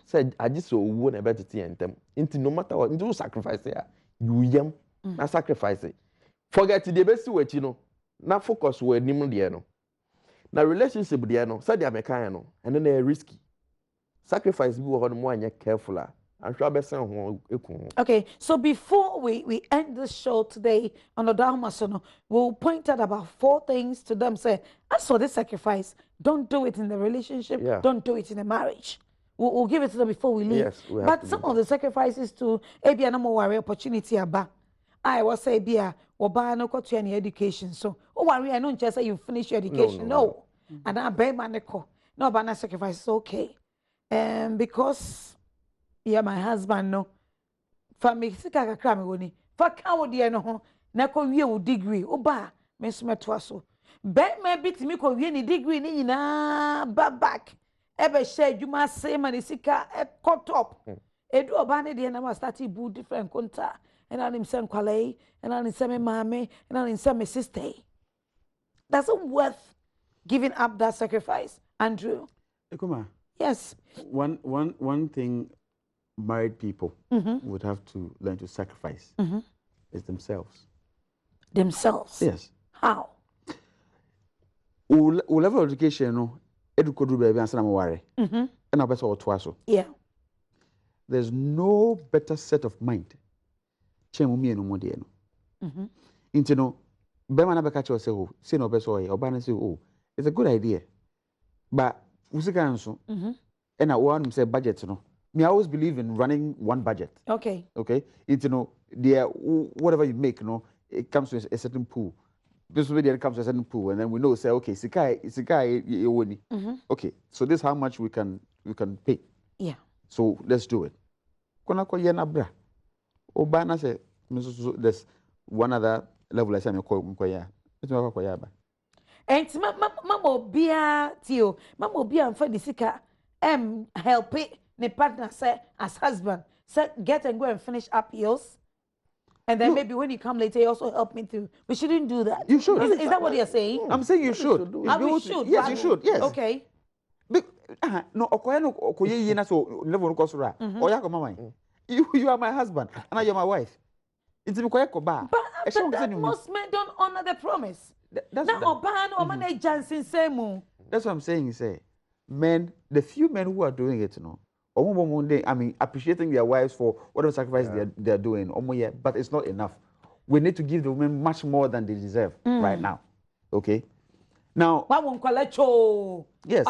[SPEAKER 3] say agi so owo na betete yentem nti no matter what nti sacrifice ya you yam na sacrifice forget the best wachi no na focus we anim de no na relationship de no say dia mekan no eno na risky sacrifice bi wo ho no mo anya careful and sure besen ho eku.
[SPEAKER 1] Okay, so before we end this show today on Odo Ahomaso, we'll point out about 4 things to them. Say, as for this sacrifice, don't do it in the relationship, don't do it in a marriage. We'll give it to them before we leave.
[SPEAKER 3] Yes,
[SPEAKER 1] but some of the sacrifices to Abia no more worry opportunity aba. I was say Abia oba no go to any education. So worry, I don't just say you finish your education. No. And I bear my neko. No, but not sacrifice is okay. Because yeah, my husband no. For me, sika kakra me woni. For ka wo de no ho, na ko wie wo degree. Oba, me so meto aso. Be me bitimi ko wie ni degree ni nyina back. Ebe share adwuma se ma ni sika e cut up. Edu oba ne de na ma start bu different konta. And I say nkwalai, and I say me mama, and I say me sister. That's not worth giving up that sacrifice, Andrew.
[SPEAKER 2] Ekuma.
[SPEAKER 1] Yes.
[SPEAKER 2] One thing married people would have to learn to sacrifice is themselves.
[SPEAKER 1] Themselves?
[SPEAKER 2] Yes.
[SPEAKER 1] How?
[SPEAKER 2] O level of education, no, edukodu baby answer na worry. And I better or twice.
[SPEAKER 1] Yeah.
[SPEAKER 2] There's no better set of mind. Chemumi no more dear no. Into no, Bema na beka cho say oh, say no better or bana say oh, it's a good idea. But usika anso, and I want say budget no. Me, I always believe in running one budget.
[SPEAKER 1] Okay.
[SPEAKER 2] Okay. It's whatever you make, it comes to a certain pool. This way it comes to a certain pool, and then we know say okay, sikai. Okay. So this is how much we can pay.
[SPEAKER 1] Yeah.
[SPEAKER 2] So let's do it. Kona ko yena bra. Obana say there's one other level I say me ko ya. It's me ko ya ba.
[SPEAKER 1] And mama bia tio, mama bia mfa di sika help it. The partner said, as husband, said, get and go and finish up yours. And then maybe when you come later, you also help me too. We shouldn't do that.
[SPEAKER 2] You should.
[SPEAKER 1] Is that what you're saying?
[SPEAKER 2] I'm saying you should.
[SPEAKER 1] We should.
[SPEAKER 2] Yes, you should. Yes.
[SPEAKER 1] Okay.
[SPEAKER 2] No, okoye yena so level ko so ra. Oya ko mama. You are my husband and I am my wife. It's because koba.
[SPEAKER 1] But after that, most men don't honor the promise. That's
[SPEAKER 2] what I'm saying. Say, men, the few men who are doing it, I mean, appreciating their wives for whatever sacrifice they're doing, but it's not enough. We need to give the women much more than they deserve right now. Okay? Now, yes.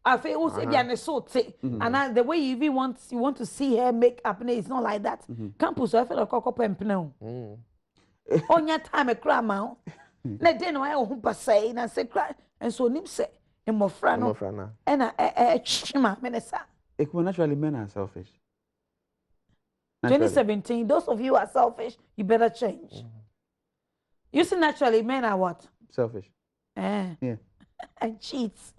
[SPEAKER 1] I feel also and the way you even want to see her make up, it's not like that. Campus, I feel like cocoa pempno. On your time a crama, na den I won't say, and I say cry, and so nim say, and more frano, and a chima menesa.
[SPEAKER 2] Naturally, men are selfish.
[SPEAKER 1] 2017, those of you are selfish, you better change. You see, naturally, men are what?
[SPEAKER 2] Selfish.
[SPEAKER 1] Yeah. And cheats.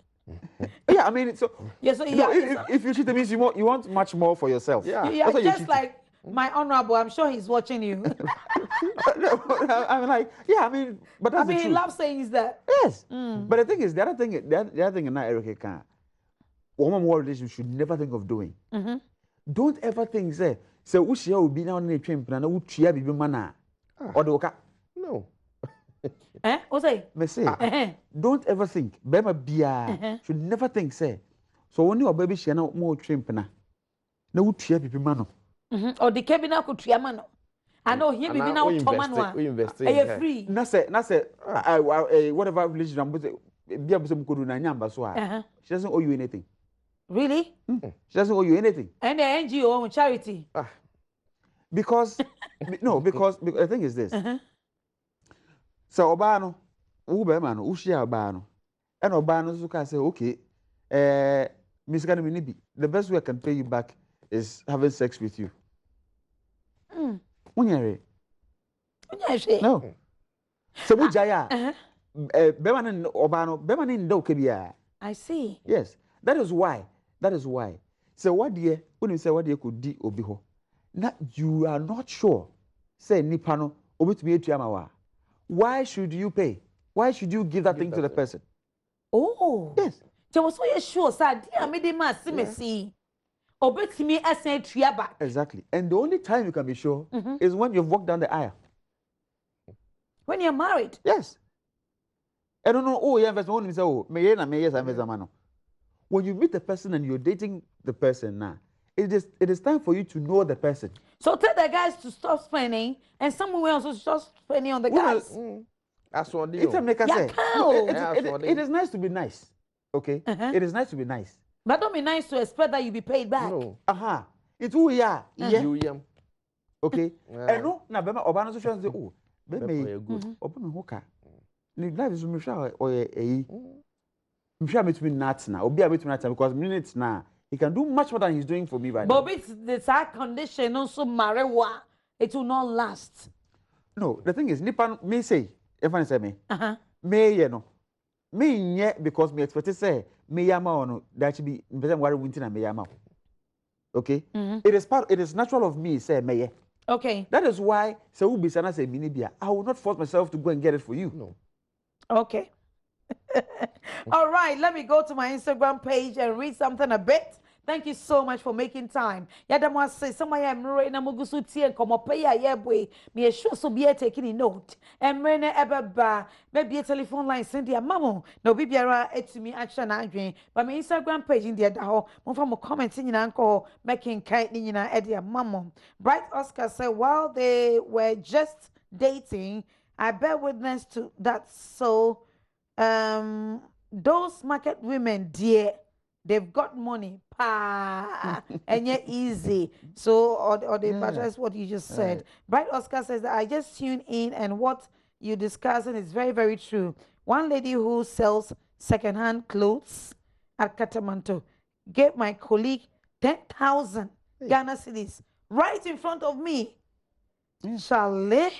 [SPEAKER 2] Yeah, I mean, so
[SPEAKER 1] yeah, so
[SPEAKER 2] if you cheat, it means you want much more for yourself.
[SPEAKER 1] Yeah, just like my honorable. I'm sure he's watching you.
[SPEAKER 2] I'm like, yeah, I mean, but that's the truth.
[SPEAKER 1] He loves saying that.
[SPEAKER 2] Yes, but the thing is, the other thing in that Erica can, woman more relationship should never think of doing. Don't ever think say Ushia will be now in a champion and Uchia be mana or the Oka.
[SPEAKER 3] No.
[SPEAKER 1] What's that?
[SPEAKER 2] Don't ever think. Bema Bia should never think, say. So when your baby she no more champion, no Uchia be mano.
[SPEAKER 1] Or the cabin could triamano. I know him be now Tomano.
[SPEAKER 3] We invest
[SPEAKER 1] in free.
[SPEAKER 2] Nasa, whatever religion I'm with, Biabusum could do Nanyamba, so she doesn't owe you anything.
[SPEAKER 1] Really?
[SPEAKER 2] She doesn't owe you anything.
[SPEAKER 1] And the NGO on charity.
[SPEAKER 2] Because the thing is this. So Obano, Ubemano, Ushia Obano, and Obano Zuka say, okay, Miss Ganiminibi, the best way I can pay you back is having sex with you. No. So Mujaya, Bemanin Obano, Bemanin Dokebia.
[SPEAKER 1] I see.
[SPEAKER 2] Yes, that is why. So what dear, when you say what you could do obiho, now you are not sure. Say Nipano, Obit. Why should you pay? Why should you give that thing to the person?
[SPEAKER 1] Oh.
[SPEAKER 2] Yes.
[SPEAKER 1] So was so sure, sir. I made him see. Obet me as a triaba.
[SPEAKER 2] Exactly. And the only time you can be sure is when you've walked down the aisle.
[SPEAKER 1] When you're married.
[SPEAKER 2] Yes. I don't know. Oh, yeah, when you meet the person and you're dating the person now, it is time for you to know the person.
[SPEAKER 1] So tell the guys to stop spending, and someone else to stop spending on the guys.
[SPEAKER 3] That's what they
[SPEAKER 2] do. It is nice to be nice. Okay? It is nice to be nice.
[SPEAKER 1] But don't be nice to expect that you be paid back.
[SPEAKER 3] No.
[SPEAKER 2] It's who we are.
[SPEAKER 3] Yeah.
[SPEAKER 2] Okay? And no, now, Obama social say, oh, good. Open a hooker. Life is Michelle or a Michelle between nuts now, or be a bit nuts because minutes now. He can do much more than he's doing for me right now.
[SPEAKER 1] But it's the sad condition also marijuana. It will not last.
[SPEAKER 2] No, the thing is, Nipan may say, if I say me, may me yet because me expect to say me yama no that should be better worry winter and me yama. Okay, it is natural of me say me.
[SPEAKER 1] Okay,
[SPEAKER 2] that is why so be sana say minibia. I will not force myself to go and get it for you.
[SPEAKER 3] No.
[SPEAKER 1] Okay. All right, let me go to my Instagram page and read something a bit. Thank you so much for making time. Yadamwa say somebody I'm right now mugusu tea and come up yeah boy. Me sure so be taking a note. And when ever maybe a telephone line send your mamo. No be biara to me action and but my Instagram page in the daho. One from a commenting in uncle making kite in Eddie mamo. Bright Oscar said while they were just dating, I bear witness to that. So those market women, dear, they've got money, and yet easy. So, or they that's what you just said. Bright Oscar says that I just tuned in, and what you're discussing is very, very true. One lady who sells secondhand clothes at Katamanto gave my colleague 10,000 Ghana cedis right in front of me. Charlie.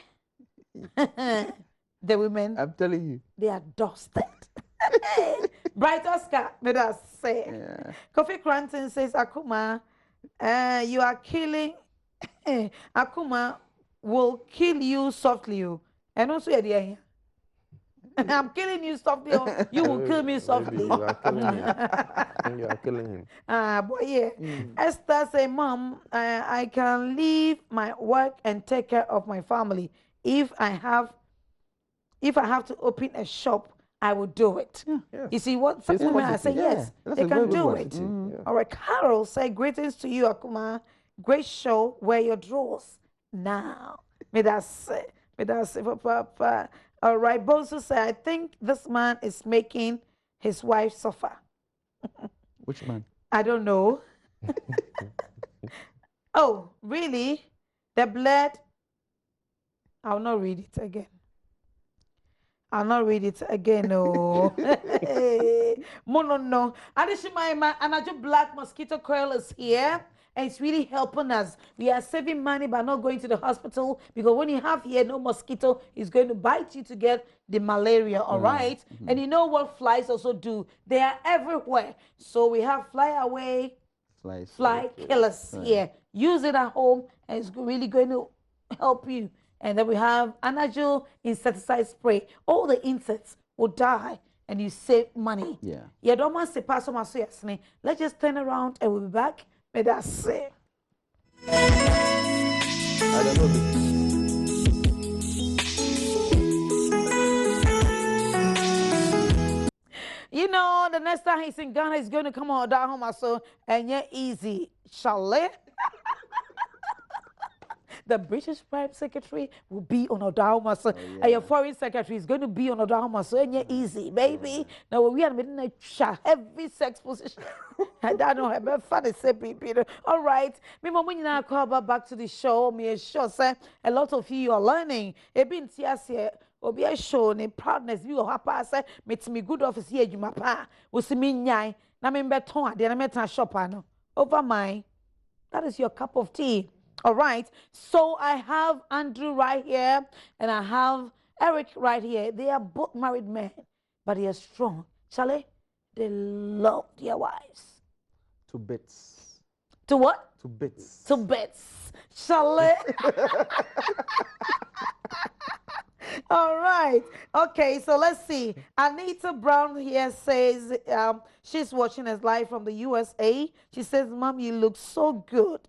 [SPEAKER 1] The women,
[SPEAKER 2] I'm telling you,
[SPEAKER 1] they are dusted. Bright Oscar, let us say. Kofi Cranton says, Akuma, you are killing. Akuma will kill you softly. And also, I'm killing you softly, or you will kill me softly.
[SPEAKER 3] Maybe you are killing him. You are killing him.
[SPEAKER 1] Boy, yeah. Esther say, Mom, I can leave my work and take care of my family. If I have to open a shop, I will do it.
[SPEAKER 3] Yes.
[SPEAKER 1] You see what some women are saying? Yes, they can do it.
[SPEAKER 3] Yeah.
[SPEAKER 1] All right, Carol say, greetings to you, Akuma. Great show. Wear your drawers now. May that say, Papa. All right, Bonsu say, I think this man is making his wife suffer.
[SPEAKER 2] Which man?
[SPEAKER 1] I don't know. Oh, really? The blood. I'll not read it again. I'll not read it again. No. Mono no. Adishima Anajo Black Mosquito Coil is here. And it's really helping us. We are saving money by not going to the hospital, because when you have here no mosquito, it's going to bite you to get the malaria, all right? And you know what flies also do? They are everywhere. So we have fly away, fly killers here. Use it at home, and it's really going to help you. And then we have Anagel insecticide spray. All the insects will die, and you save money. Yeah. You don't want to pass on my. Let's just turn around and we'll be back. May that say.
[SPEAKER 3] I don't know.
[SPEAKER 1] You know, the next time he's in Ghana, he's going to come on Odo Ahomaso, and yeah, easy. Chalet. The British Prime Secretary will be on Odo Ahomaso, and your Foreign Secretary is going to be on Odo Ahomaso, and yeah, easy, baby. Now we are in a heavy sex position. I don't know how fun is Peter. All right, me mom, when you call back to the show, me sure say a lot of you are learning. It been here. Obi a show ne proudness bi o hapa say me good office here adwuma pa wo se me nyan na me beton ade na meta shop ano over mine. That is your cup of tea. All right, so I have Andrew right here and I have Eric right here. They are both married men, but they are strong. Charlie, they love their wives
[SPEAKER 3] to bits.
[SPEAKER 1] To what?
[SPEAKER 3] To bits.
[SPEAKER 1] To bits. Charlie. All right. Okay, so let's see. Anita Brown here says she's watching us live from the USA. She says, Mom, you look so good.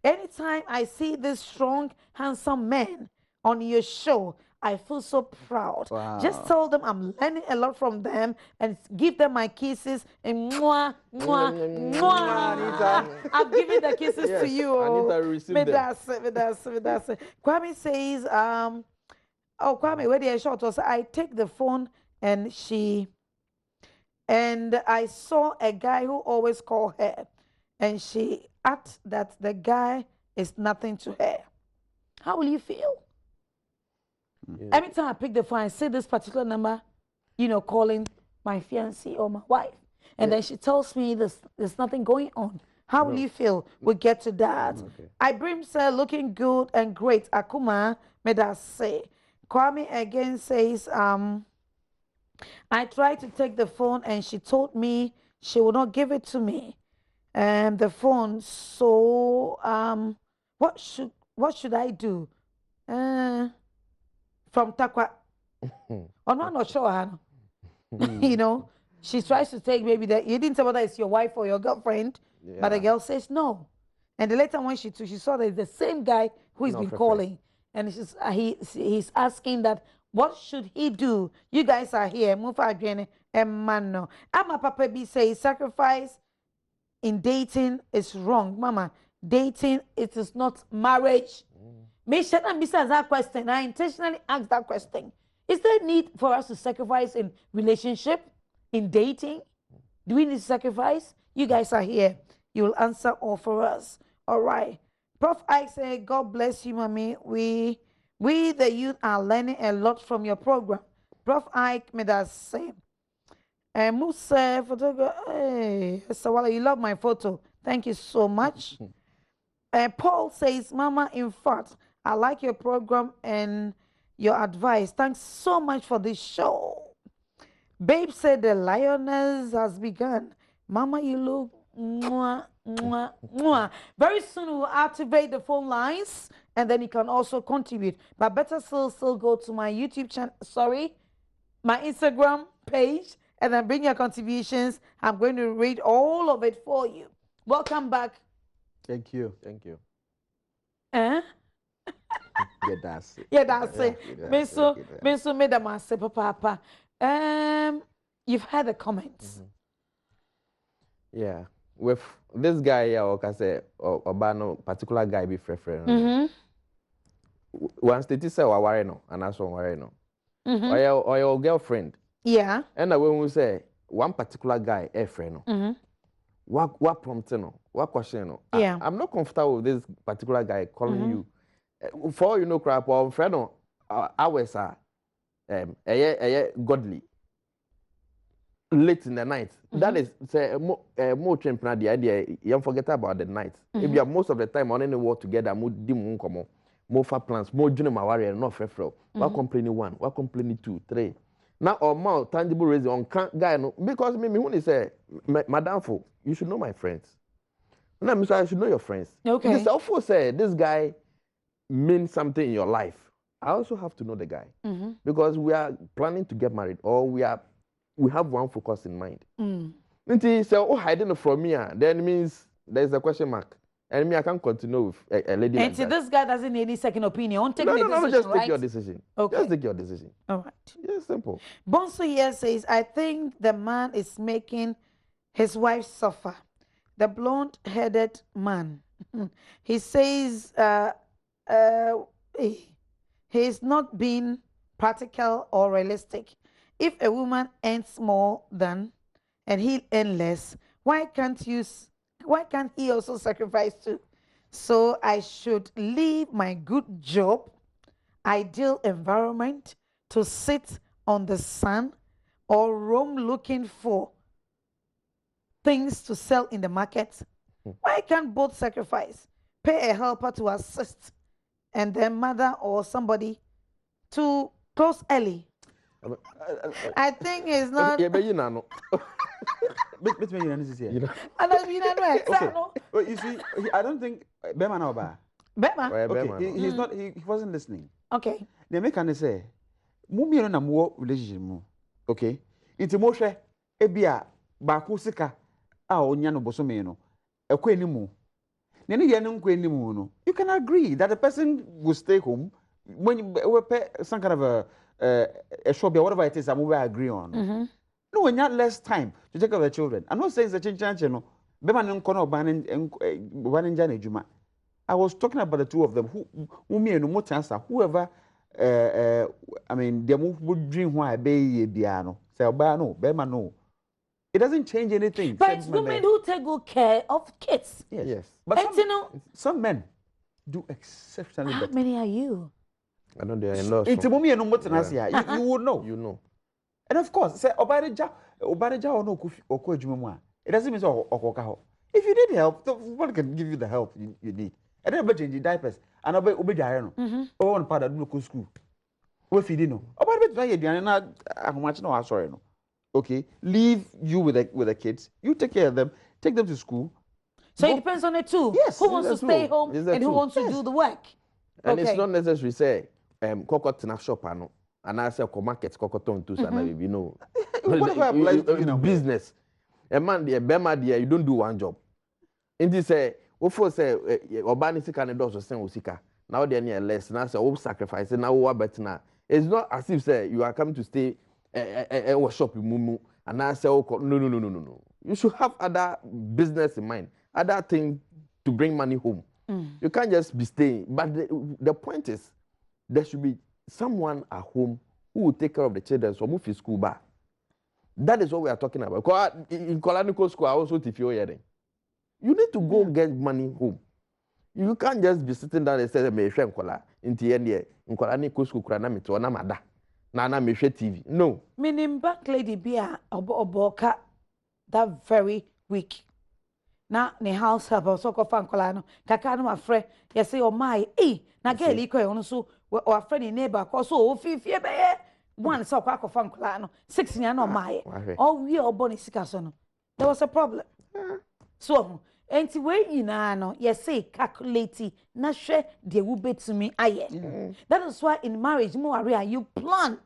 [SPEAKER 1] Anytime I see this strong, handsome man on your show, I feel so proud. Wow. Just tell them I'm learning a lot from them and give them my kisses and mwah, mwah, mwah. Anita. I'm giving the kisses to you.
[SPEAKER 3] Anita, receive them.
[SPEAKER 1] That's it. Kwame says, Kwame, where they short was I take the phone and I saw a guy who always called her and she asked that the guy is nothing to her. How will you feel? Yeah. Every time I pick the phone, I see this particular number, calling my fiancé or my wife. And then she tells me there's nothing going on. How will you feel? We'll get to that. Okay. I bring her looking good and great. Akuma, may that say. Kwame again says, I tried to take the phone and she told me she would not give it to me. The phone. So what should I do? From Takwa. I'm not sure. She tries to take maybe that you didn't say whether it's your wife or your girlfriend, but the girl says no. And the later when she saw that it's the same guy who has been calling. And he's asking that, what should he do? You guys are here. I'm a papa B says sacrifice in dating is wrong. Mama, dating, it is not marriage. Me shouldn't be that question. I intentionally asked that question. Is there need for us to sacrifice in relationship, in dating? Do we need to sacrifice? You guys are here. You will answer all for us. All right. Prof. Ike said, God bless you, Mommy. We the youth are learning a lot from your program. Prof. Ike made us say. And Musa, photographer, hey, Sawala, you love my photo. Thank you so much. Paul says, Mama, in fact, I like your program and your advice. Thanks so much for this show. Babe said the lioness has begun. Mama, you look mwah, mwah, mwah. Very soon we'll activate the phone lines and then you can also contribute. But better still go to my YouTube channel. Sorry. my Instagram page and then bring your contributions. I'm going to read all of it for you. Welcome back.
[SPEAKER 2] Thank you.
[SPEAKER 3] Thank you.
[SPEAKER 1] Eh?
[SPEAKER 2] Yeah, that's it.
[SPEAKER 1] Yeah, that's it. Meso made a mass, papa. You've had the comments.
[SPEAKER 3] Yeah. With this guy, yeah, okay, say, or no particular guy be friend. Once they say, "Wa worry no," and that's one worry no. Or your girlfriend.
[SPEAKER 1] Yeah.
[SPEAKER 3] And when we say one particular guy, a friend no. What prompt no? What question no?
[SPEAKER 1] Yeah.
[SPEAKER 3] I'm not comfortable with this particular guy calling you. For you know, crap or friend no. Hours are godly. Late in the night. That is say more champion the idea. You forget about the night. If you are most of the time on any work together, more dim come more far plans, more junior warrior, not fair. What complaining one, what complaining 2, 3. Now or more tangible reason on guy no because me when he say madam for you should know my friends. No, Mr. I should know your friends.
[SPEAKER 1] Okay.
[SPEAKER 3] Because also say this guy means something in your life. I also have to know the guy because we are planning to get married or we have one focus in mind. Until say hiding from me, then means there's a question mark. And me, I can't continue with a lady like that.
[SPEAKER 1] And this guy doesn't need any second opinion. Won't take the decision,
[SPEAKER 3] No, just
[SPEAKER 1] right?
[SPEAKER 3] take your decision.
[SPEAKER 1] Okay.
[SPEAKER 3] Just take your decision.
[SPEAKER 1] All right.
[SPEAKER 3] Yeah, simple.
[SPEAKER 1] Bonso here says, I think the man is making his wife suffer. The blonde-headed man. He says he's not being practical or realistic. If a woman earns more than and he earns less, why can't he also sacrifice too? So I should leave my good job, ideal environment to sit on the sun or roam looking for things to sell in the market. Why can't both sacrifice? Pay a helper to assist and then mother or somebody to close early. I think it's not.
[SPEAKER 3] Yeah, but you know.
[SPEAKER 2] Bet me you see here.
[SPEAKER 1] And I mean,
[SPEAKER 2] Okay. Well, you see, I don't think Bema na oba.
[SPEAKER 1] Bema.
[SPEAKER 2] Okay, he's not. He wasn't listening.
[SPEAKER 1] Okay.
[SPEAKER 2] The make can say, "Mummy no na mo relationship mu." Okay. Inti mo hwe ebia ba ko sika a onya no bosome no. Ekọ enimu. Na ne ye no nkọ enimu no. You can agree that the person will stay home when we pay some kind of a shop or whatever it is that we agree on. No, when you have less time to take care of the children. I'm not saying it's a change, no. I was talking about the two of them who me and whoever I mean they would dream why be piano. Say no, Bema no. It doesn't change anything.
[SPEAKER 1] But it's women who take good care of kids.
[SPEAKER 2] Yes. But some men do exceptionally better.
[SPEAKER 1] How many are you?
[SPEAKER 3] I know they are in law.
[SPEAKER 2] It's a woman you would know.
[SPEAKER 3] You know.
[SPEAKER 2] And of course, say Obareja or no Okojumwa. It doesn't mean so. If you need help, one can give you the help you need. And then change the diapers. And obey Diano. Oh, one part of local school. We feed no. About it, how much no, sorry no. Okay, leave you with the kids. You take care of them. Take them to school.
[SPEAKER 1] So it depends on it too.
[SPEAKER 2] Yes.
[SPEAKER 1] Who wants to stay home and who wants to do the work.
[SPEAKER 3] And it's not necessary say Coco tina shop ano. And I say market cocoton to sana baby no. Business. A man there, Bema there, you don't do one job. In this say, ofo say obani sika ne do so sen osika. Now they near less. Now say sacrifice. Now what better now? It's not as if say you are coming to stay a shop in Mumu and I say no. You should have other business in mind, other things to bring money home. You can't just be staying. But the point is, there should be someone at home who will take care of the children so move to school back. That is what we are talking about. Because in Colanico school, I also teach you hearing. You need to go get money home. You can't just be sitting down and say, "Me share Nkola into the end in Colanico school, Kurana me to anamada." Nana me share TV. No.
[SPEAKER 1] Meaning back lady be a oboka that very week. Na ne house help so ko fan Nkola no. Kaka no afre. You say, "Oh my, na girl iko e ono so or a friend neighbor ko so o fifie be one so kwa fan Nkola no 6 years no my all we all born sika so no there was a problem so enti we nyina no ye say calculate na hwe de wo betumi aye. That is why in marriage mo are you plan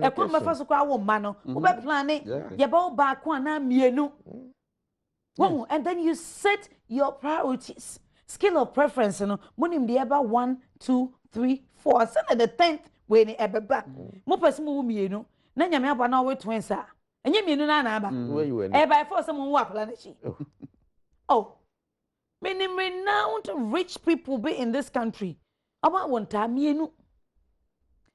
[SPEAKER 1] e kwa mefa so kwa wo ma no wo be plan ye be wo ba ko na mienu. And then you set your priorities. Scale of preference no monim de eba 1 2 3 4 send the 10th we ni ebeba mo person mo mienu na nyame aba na we twins a enye mienu na na aba e by force mo wo apla na chi. Oh, many renowned rich people be in this country. About one time, you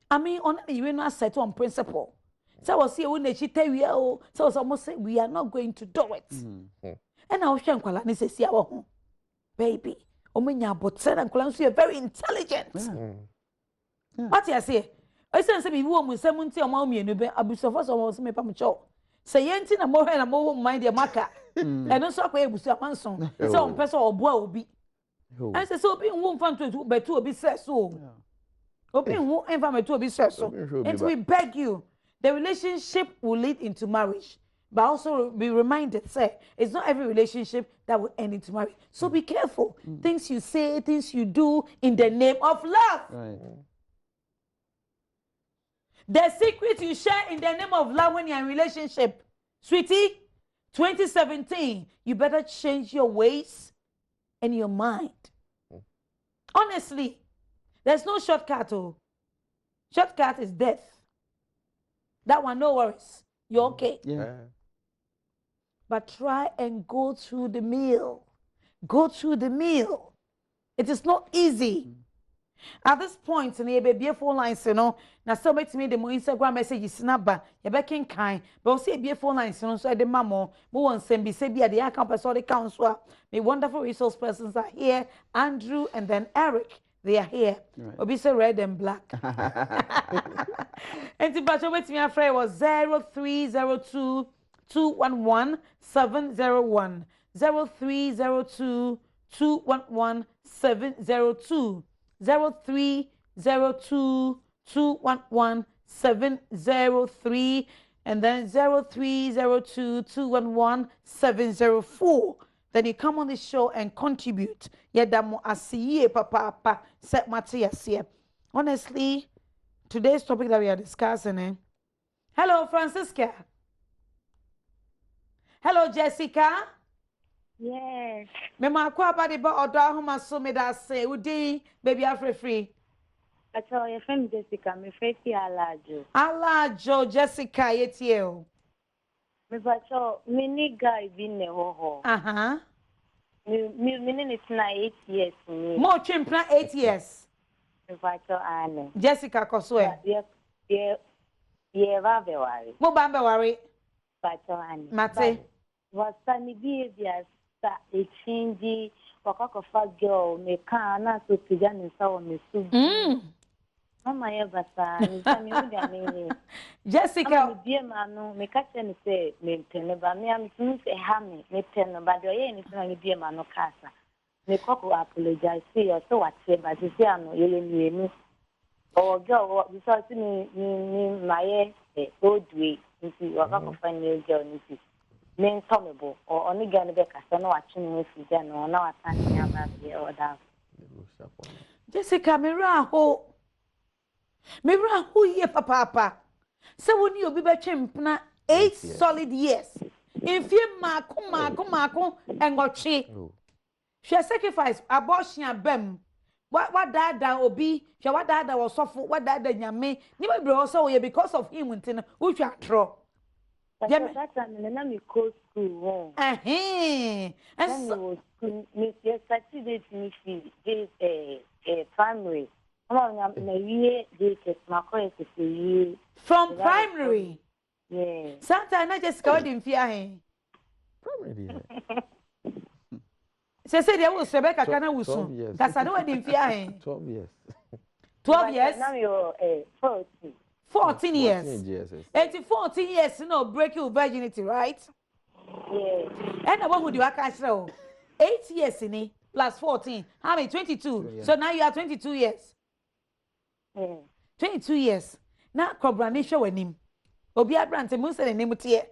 [SPEAKER 1] I mean, on you not set on principle. So I was here when they tell you, so I was almost say we are not going to do it. And I was saying, "Kwalani says, yeah, baby, omenya botsen and Kwalani are very intelligent." What you say? I say, "Say we want say munti oma omi enu be abuso for so me pamucho." Say yenti na mo na mo mind the marker. And also akwa ebusu amanson. Say on person oboa obi. And say so obi nwo mfa nto betu obi say so. Obi nwo mfa metu obi say so. And we beg you, the relationship will lead into marriage. But also be reminded, say, it's not every relationship that will end into marriage. So be careful. Things you say, things you do in the name of love.
[SPEAKER 2] Right.
[SPEAKER 1] The secret you share in the name of love when you're in relationship. Sweetie, 2017, you better change your ways and your mind. Honestly, there's no shortcut. Oh. Shortcut is death. That one, no worries. You're okay.
[SPEAKER 2] Yeah.
[SPEAKER 1] But try and go through the meal. Go through the meal. It is not easy. At this point, in the baby phone lines, you know, now so make me the more Instagram message is snapper, you back in kind, but see a phone lines, you know, so the mamo, who wants to be said, the account person, the council, the wonderful resource persons are here, Andrew and then Eric, they are here. Obi say red and black. And to batch with me, afraid was 0302 211 701 0302 211 702 0302 211 703 and then 0302 211 704. Then you come on the show and contribute. Yedamo asiye papa set Matthias here. Honestly, today's topic that we are discussing. Hello, Francisca. Hello, Jessica.
[SPEAKER 4] Yes.
[SPEAKER 1] Mema kwa body ba Odo Ahomaso me da say udi baby afre free.
[SPEAKER 4] I tell your friend Jessica, me free alajo.
[SPEAKER 1] Alajo Jessica yetie o.
[SPEAKER 4] Me bacho mini guy bi ne ho. Me it's na 8 years me.
[SPEAKER 1] Mo chimpna 8 years.
[SPEAKER 4] Me bacho ane.
[SPEAKER 1] Jessica koso
[SPEAKER 4] Yeah, ba be wari.
[SPEAKER 1] Mo ba be wari.
[SPEAKER 4] Bacho ane.
[SPEAKER 1] Mate.
[SPEAKER 4] Wasani behavior sta e change wakakofa girl me kan na so tiga ni sa o me su. Mama ye basa ni tami udi amini.
[SPEAKER 1] Jessica
[SPEAKER 4] me die manu me ka che ni se me mpene ba me am tunu se ha me pen ba do ye ni tunu ni die manu kasa. Me koko apologize see o so what say but see anu ye ni emi. O girl because ni my old way nti wakakofa ni girl ni men tomebo or only gonna be cast no watching with you no na watani aba be order.
[SPEAKER 1] Jessica mira ho ye papa se woni obi be chimpna 8 solid years if you mako engochi she sacrifice abortion abem what dada obi she what dada was suffer what dada nyame ni be bro so ye because of him ntin wo twa tro.
[SPEAKER 4] That time na me go school.
[SPEAKER 1] And
[SPEAKER 4] so me Saturday me feel primary. Na ye dey my
[SPEAKER 1] from primary.
[SPEAKER 4] Yeah.
[SPEAKER 1] Sometimes not just go in fear.
[SPEAKER 3] Primary.
[SPEAKER 1] Say there was Rebecca kana wusu. That's I know in fear.
[SPEAKER 3] 12 years.
[SPEAKER 1] 12 years.
[SPEAKER 4] Now you're 14.
[SPEAKER 1] 14 years.
[SPEAKER 3] 14 years.
[SPEAKER 1] 14 years, no break your virginity, right?
[SPEAKER 4] Yeah.
[SPEAKER 1] And what would you catch 8 years in it plus 14. How many? 22. Yeah. So now you are 22 years.
[SPEAKER 4] Yeah.
[SPEAKER 1] 22 years. Now Cobranisha when him. Obi Abrante Musa and name it here.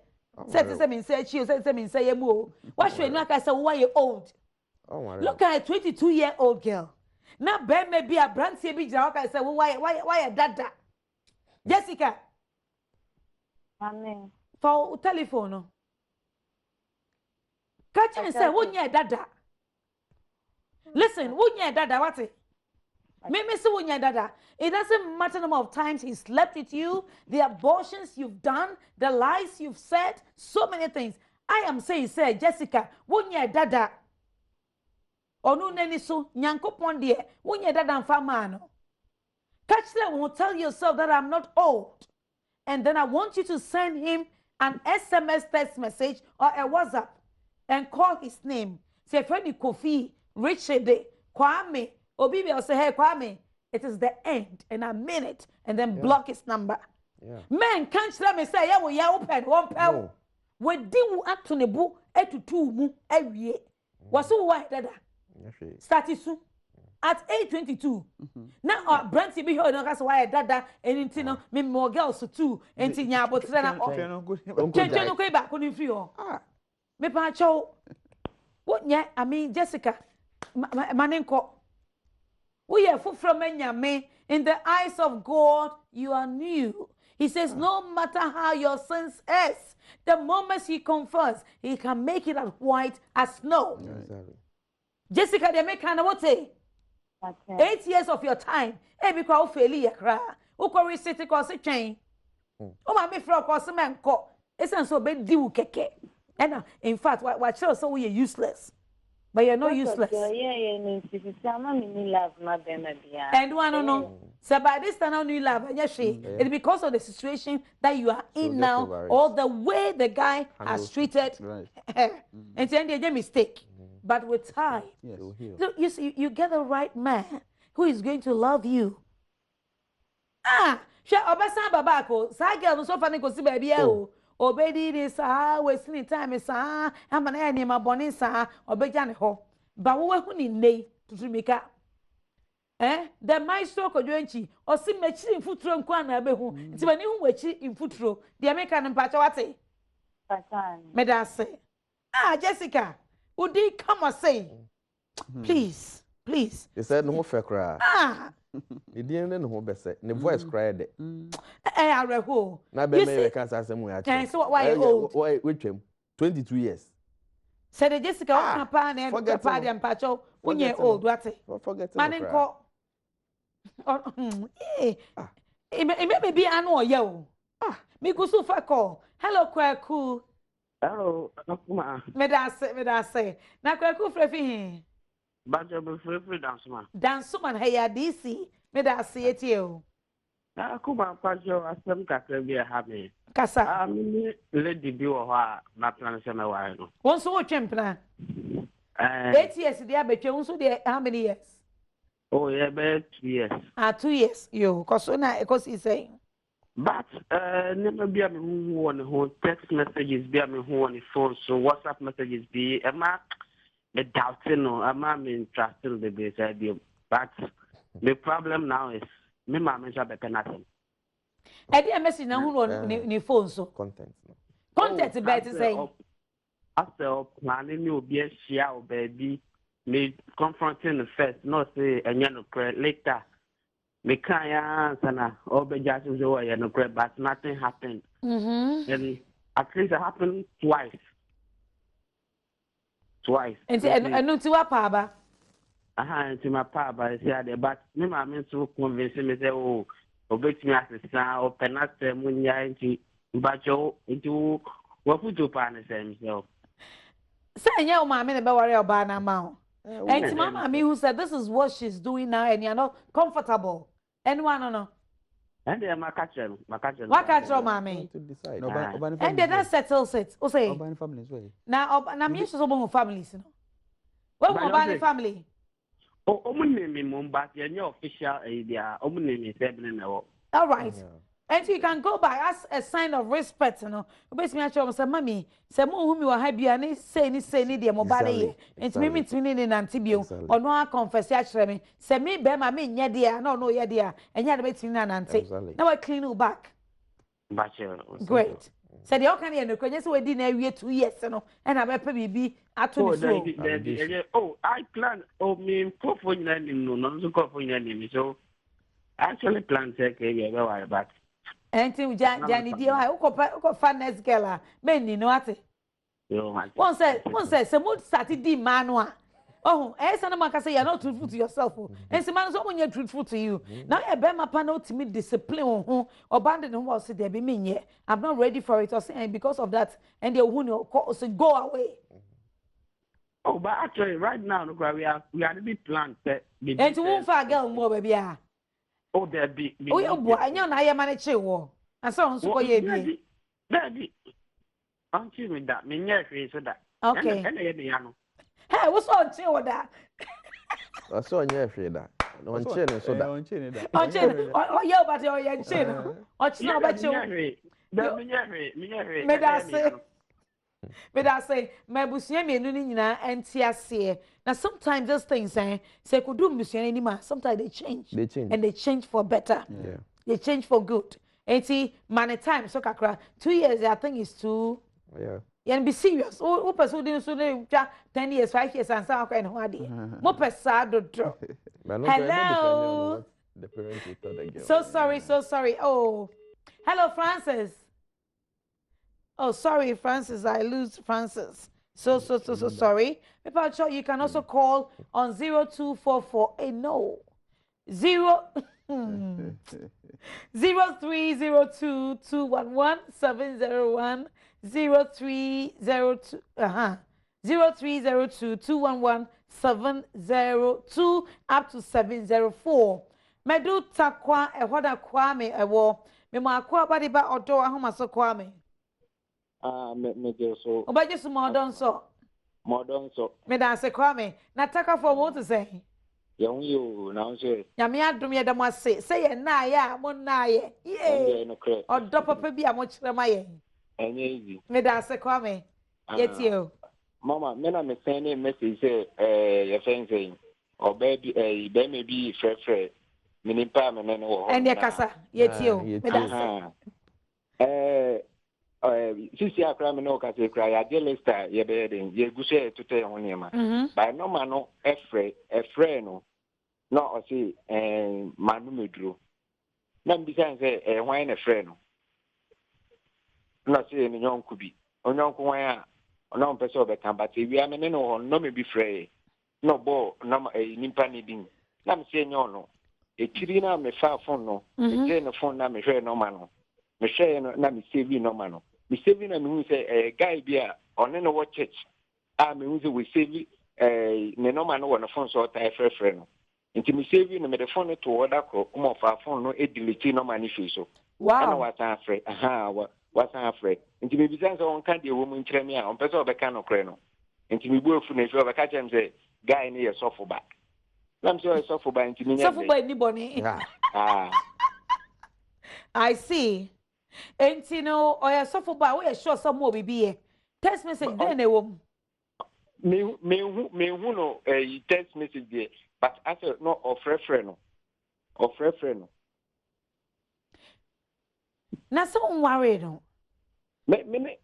[SPEAKER 1] Say me say you say me say you. What should you know? I say why you old? Look at a 22-year-old girl. Now, Ben may be a brand CB Jawaka say, why a dada? Jessica.
[SPEAKER 4] Amen.
[SPEAKER 1] For telephone. Catch him and say, wouldn't you dada? Listen, wouldn't you dada? What's it? Maybe so wouldn't you dada? It doesn't matter the number of times he slept with you, the abortions you've done, the lies you've said, so many things. I am saying, say, Jessica, wouldn't you dada? Onu neni so nyankopon de wonye dada mfa ma no. Catch them, will tell yourself that I'm not old. And then I want you to send him an SMS text message or a WhatsApp and call his name. Say, Freddy Kofi, Richard, Kwame, Obibi, or say, hey, Kwame, it is the end, and I mean it, and then block his number. Men can't let me say, yeah, we are open, one pound. We do act to nebu, to 2 mu, every year. What's so white, dada? Started soon at 8:22. Now, Branty be here, that's why dada, and intino, me more girls too, and Tinya, but then I'm going back on free. Me pacho. What, yeah, I mean, Jessica, Manenko. We are full from me. In the eyes of God, you are new. He says, no matter how your sins is, the moment he confess, he can make it as white as snow. Jessica, they make kind of what say? 8 years of your time. Hey, because failure cry. Who can reset it cause a chain? Oh, my me from cause man co. It's so bad do keke. And in fact, what shows so you're useless. But you're not useless. And one no no. So by this time on you love and yes, it's because of the situation that you are in now, or the way the guy has treated her. And then they mistake. But with time, you see, you get the right man who is going to love you. Sure, Obasa Babako, Saga, so funny, because baby, obey this, wasting time is, I'm an animal, bonnie, obey ho. But what we need to make up? The maestro Kojuenchi, or see me in footro and Kwana Behu. It's when you were in footro, the American and Patawate. Medase. Jessica. Would they come and say, please, please?
[SPEAKER 3] They said no fair cry. He didn't know best. The voice cried.
[SPEAKER 1] I reho.
[SPEAKER 3] Now, baby, can't say somewhere.
[SPEAKER 1] So why old?
[SPEAKER 3] Which him? 22 years.
[SPEAKER 1] Said Jessica, Papa and Paddy and Pacho, 1 year old, what?
[SPEAKER 3] Forget
[SPEAKER 1] Man, call. It may be annual, yo. Me go so far call. Hello, Kwaku.
[SPEAKER 5] Hello, Nakuma.
[SPEAKER 1] Medase. Na Kwaku Frefi.
[SPEAKER 5] Bajo be free dance man.
[SPEAKER 1] Dance man heya DC. Medase etio.
[SPEAKER 5] Nakuma Pajo asem kakra bi ha me.
[SPEAKER 1] Kasa.
[SPEAKER 5] Me lady bi wo ha na plan se me wa no.
[SPEAKER 1] Won so twempna. 8 years dey abetwe won so dey how many years?
[SPEAKER 5] Oh yeah, be 2 years.
[SPEAKER 1] 2 years. Yo, cause na because he saying.
[SPEAKER 5] But never be a who on the text messages be a who on the phone, so WhatsApp messages be a mark the doubting or a man interested the base idea. But the problem now is me mama is a better nothing.
[SPEAKER 1] I did a message now who on the phone so
[SPEAKER 3] content.
[SPEAKER 1] Content better say.
[SPEAKER 5] After planning you be a share baby me confronting the first, not say a young later. Me can't answer na just away and but nothing happened. And at least it happened twice. And
[SPEAKER 1] no to what papa?
[SPEAKER 5] To my papa, I said, but me, my men so convinced me say, oh, obey me as a son, or penat when you are into what would you pan himself?
[SPEAKER 1] Say, yo, mammy, about worry about now. And it's Mama me who said this is what she's doing now, and you're not comfortable. Anyone no?
[SPEAKER 5] And then my catcher.
[SPEAKER 1] What catcher, Mammy? And then that settles it. O say. Now, I'm used to some families, you know. What about the family?
[SPEAKER 5] Oh, name mum, but your official idea. Name is
[SPEAKER 1] all right. And you can go by as a sign of respect, you know. Basically, I say, Mommy, say, whom you are happy and say, the mobile, and to me, in Antibio, or no, I confess, actually, say, me, Bema, me, yeah, dear, no, yeah, dear, and yet waiting an auntie. Now I clean you back.
[SPEAKER 5] But
[SPEAKER 1] great. Said the okay no kwenye se we di na wie 2 years no e na be pe bibi ato ni so.
[SPEAKER 5] Oh, I plan. Oh, me for no so for so I actually plan to take a worry about.
[SPEAKER 1] Enti Jani di wa uko fa next girl a me ni no ate. One say se mo start di manu a. Oh, say na maka say you're not truthful to yourself. And se man so when you're truthful to you. Now e be mapa na ultimate discipline ho obande no was there be me I'm not ready for it or say and because of that and they who say go away.
[SPEAKER 5] Oh, but actually right now we are the big plan that
[SPEAKER 1] and you won't find girl more baby.
[SPEAKER 5] Oh, there be
[SPEAKER 1] oh you boy anya na ya manage wo and so go ye bi.
[SPEAKER 5] Daddy aren't you with that me nyɛ so that
[SPEAKER 1] okay
[SPEAKER 5] and ya no.
[SPEAKER 1] Hey, what's on chill that?
[SPEAKER 3] I saw you afraid that. On chin so that.
[SPEAKER 2] On chin that.
[SPEAKER 1] On chin. Oh, yeah, but you're your chin. Or chin about you. Me that say, my busia me no nyina entiase. Now sometimes those things say could do busia anymore. Sometimes they change. And they change for better.
[SPEAKER 3] Yeah.
[SPEAKER 1] They change for good. And see, many times so kakra 2 years I think is too.
[SPEAKER 3] Yeah.
[SPEAKER 1] And be serious. Oh, person didn't so 10 years, 5 years, and some kind of idea. Mo pesado draw. Hello.
[SPEAKER 3] The parents will tell the girl.
[SPEAKER 1] So sorry. Oh, hello, Francis. Oh, sorry, Francis. I lose Francis. So sorry. People sure you can also call on 0244. No. 0302 211 701 0302 0302 211 702 up to 704. Medu takwa ehoda kwame ewo me ma akwa badi ba Odo Ahomaso kwame.
[SPEAKER 6] Me so.
[SPEAKER 1] Obaje su modon so. Me da se kwame na taka for what to say.
[SPEAKER 6] You now say.
[SPEAKER 1] Nyame adom ye dem ase say ye na ya mo na ye. Ye. Odo papa bi a mo kire ma ye.
[SPEAKER 6] Easy.
[SPEAKER 1] Me da se kwame. Yetio.
[SPEAKER 6] Mama, me na me send a message say your friend saying or baby be be frɛ me pa me no.
[SPEAKER 1] And ye kasa yetio. Me da se.
[SPEAKER 6] Sisi akra me no kasa kra ya de lista ye be den ye guse to tell ho niema. By no man no efre no no o say manu meduro. Na mbisa say hwan na efre no. Na say ni nyonku bi. Onyonku hwan a ona mpese obeka but wi amene no no me bi frɛ no bo na nimpa ni din. Na me say nyono. Ekiri na me fa phone no. E no phone na me hwɛ no ma no. Me share no na me save no man no me save na me hu say guy bi a on no watch church me hu say we save me no man no won phone so tie frɛ no nti me save no me the phone to order ko mo fa phone no e delete no man fi so
[SPEAKER 1] wow
[SPEAKER 6] ana wa san frɛ wa san frɛ nti me bi san so on kan de wo mu nkyerɛ me a on pɛ so obɛka no korɛ no nti me bu afu na fi obɛka kyerɛ say guy ni ye sofo ba na me say sofo ba nti me nya
[SPEAKER 1] sofo ba ni boni I see. Enti no oya sofo ba we sure some more bibi text message then e wom
[SPEAKER 6] me hu no text message there but after no of friend no
[SPEAKER 1] na so worry no
[SPEAKER 6] me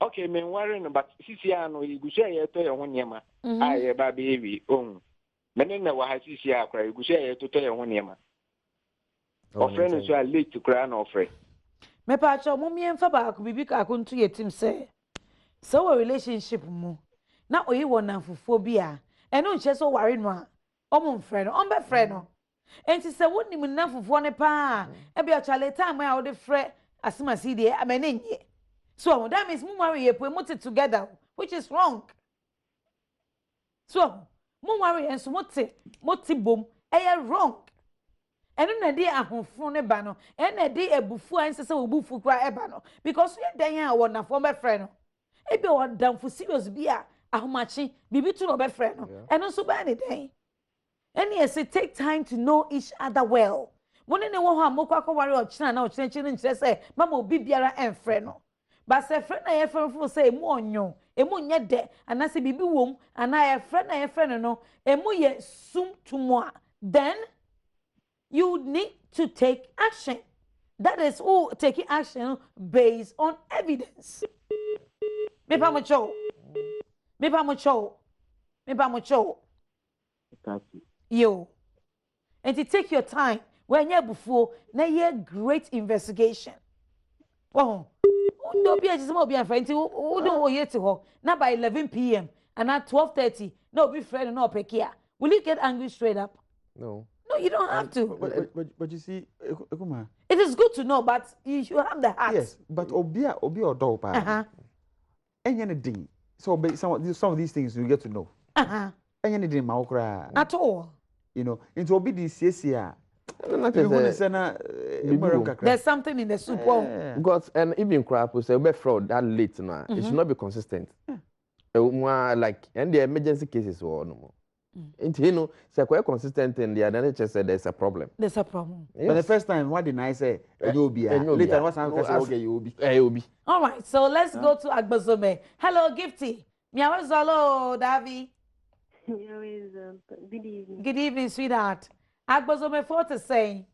[SPEAKER 6] okay me worry no but sisi ano igusu ye to ye ho niema aye ba baby on me na wa ha sisi akra igusu ye to ye ho niema of friend so late to cry no friend
[SPEAKER 1] me pa cho mo miemfa ba ko bibi ka ko ntu yetim se so a relationship mu na oyi wona fufuo bi a eno nche so ware no a omo mfre no ombe fre no enti se wonim na fufuo ne pa e bia chale time a wo de fre asimasi de amene nye so that means mu marry ye put it together which is wrong so mu marry enso moti bom e wrong eno na di ahofo ne ba no na di ebufu ansese obufu kra eba no because we dan a wona fo be frɛ no e bi o dan fu serious bi a ahomachi bibi tu no be frɛ no eno so ba ne dan any yes take time to know each other well woni ne wo ho amokwa kware o kina na o kina nkire se mama obi biara enfrɛ no ba se frɛ na ye frɛ fu se emu onyo emu nye de anase bibi wom ana ye frɛ no emu ye sum tumo then you need to take action. That is who taking action based on evidence. Me pa mo cho. Me pa mo cho. Me pa mo cho. Yo. And to take your time when you're before, now you great investigation. Oh, don't be a just more be a friend. Who don't yet to her. Now by 11 p.m. and at 12:30, no be friend no pick here. Will you get angry straight up?
[SPEAKER 3] No.
[SPEAKER 1] No, you don't have to.
[SPEAKER 2] But you see, Ekuma.
[SPEAKER 1] It is good to know, but you should have the heart.
[SPEAKER 2] Yes, but obi odo pa. Anything. So some of these things you get to know. Anything ma okra.
[SPEAKER 1] At all.
[SPEAKER 2] You know, into obi di CCA.
[SPEAKER 1] There's something in the soup.
[SPEAKER 3] Because and even crap will say fraud that late now. It should not be consistent. Like and the emergency cases or no more. You know, so quite consistent in the NHS said there's a problem.
[SPEAKER 1] There's a problem.
[SPEAKER 2] Yes. But the first time, what did I say? Later, what's happening?
[SPEAKER 1] All right, so let's go to Agbazome. Hello, Gifty. Hello, Davi.
[SPEAKER 7] Good evening.
[SPEAKER 1] Good evening, sweetheart. Agbazome for to say.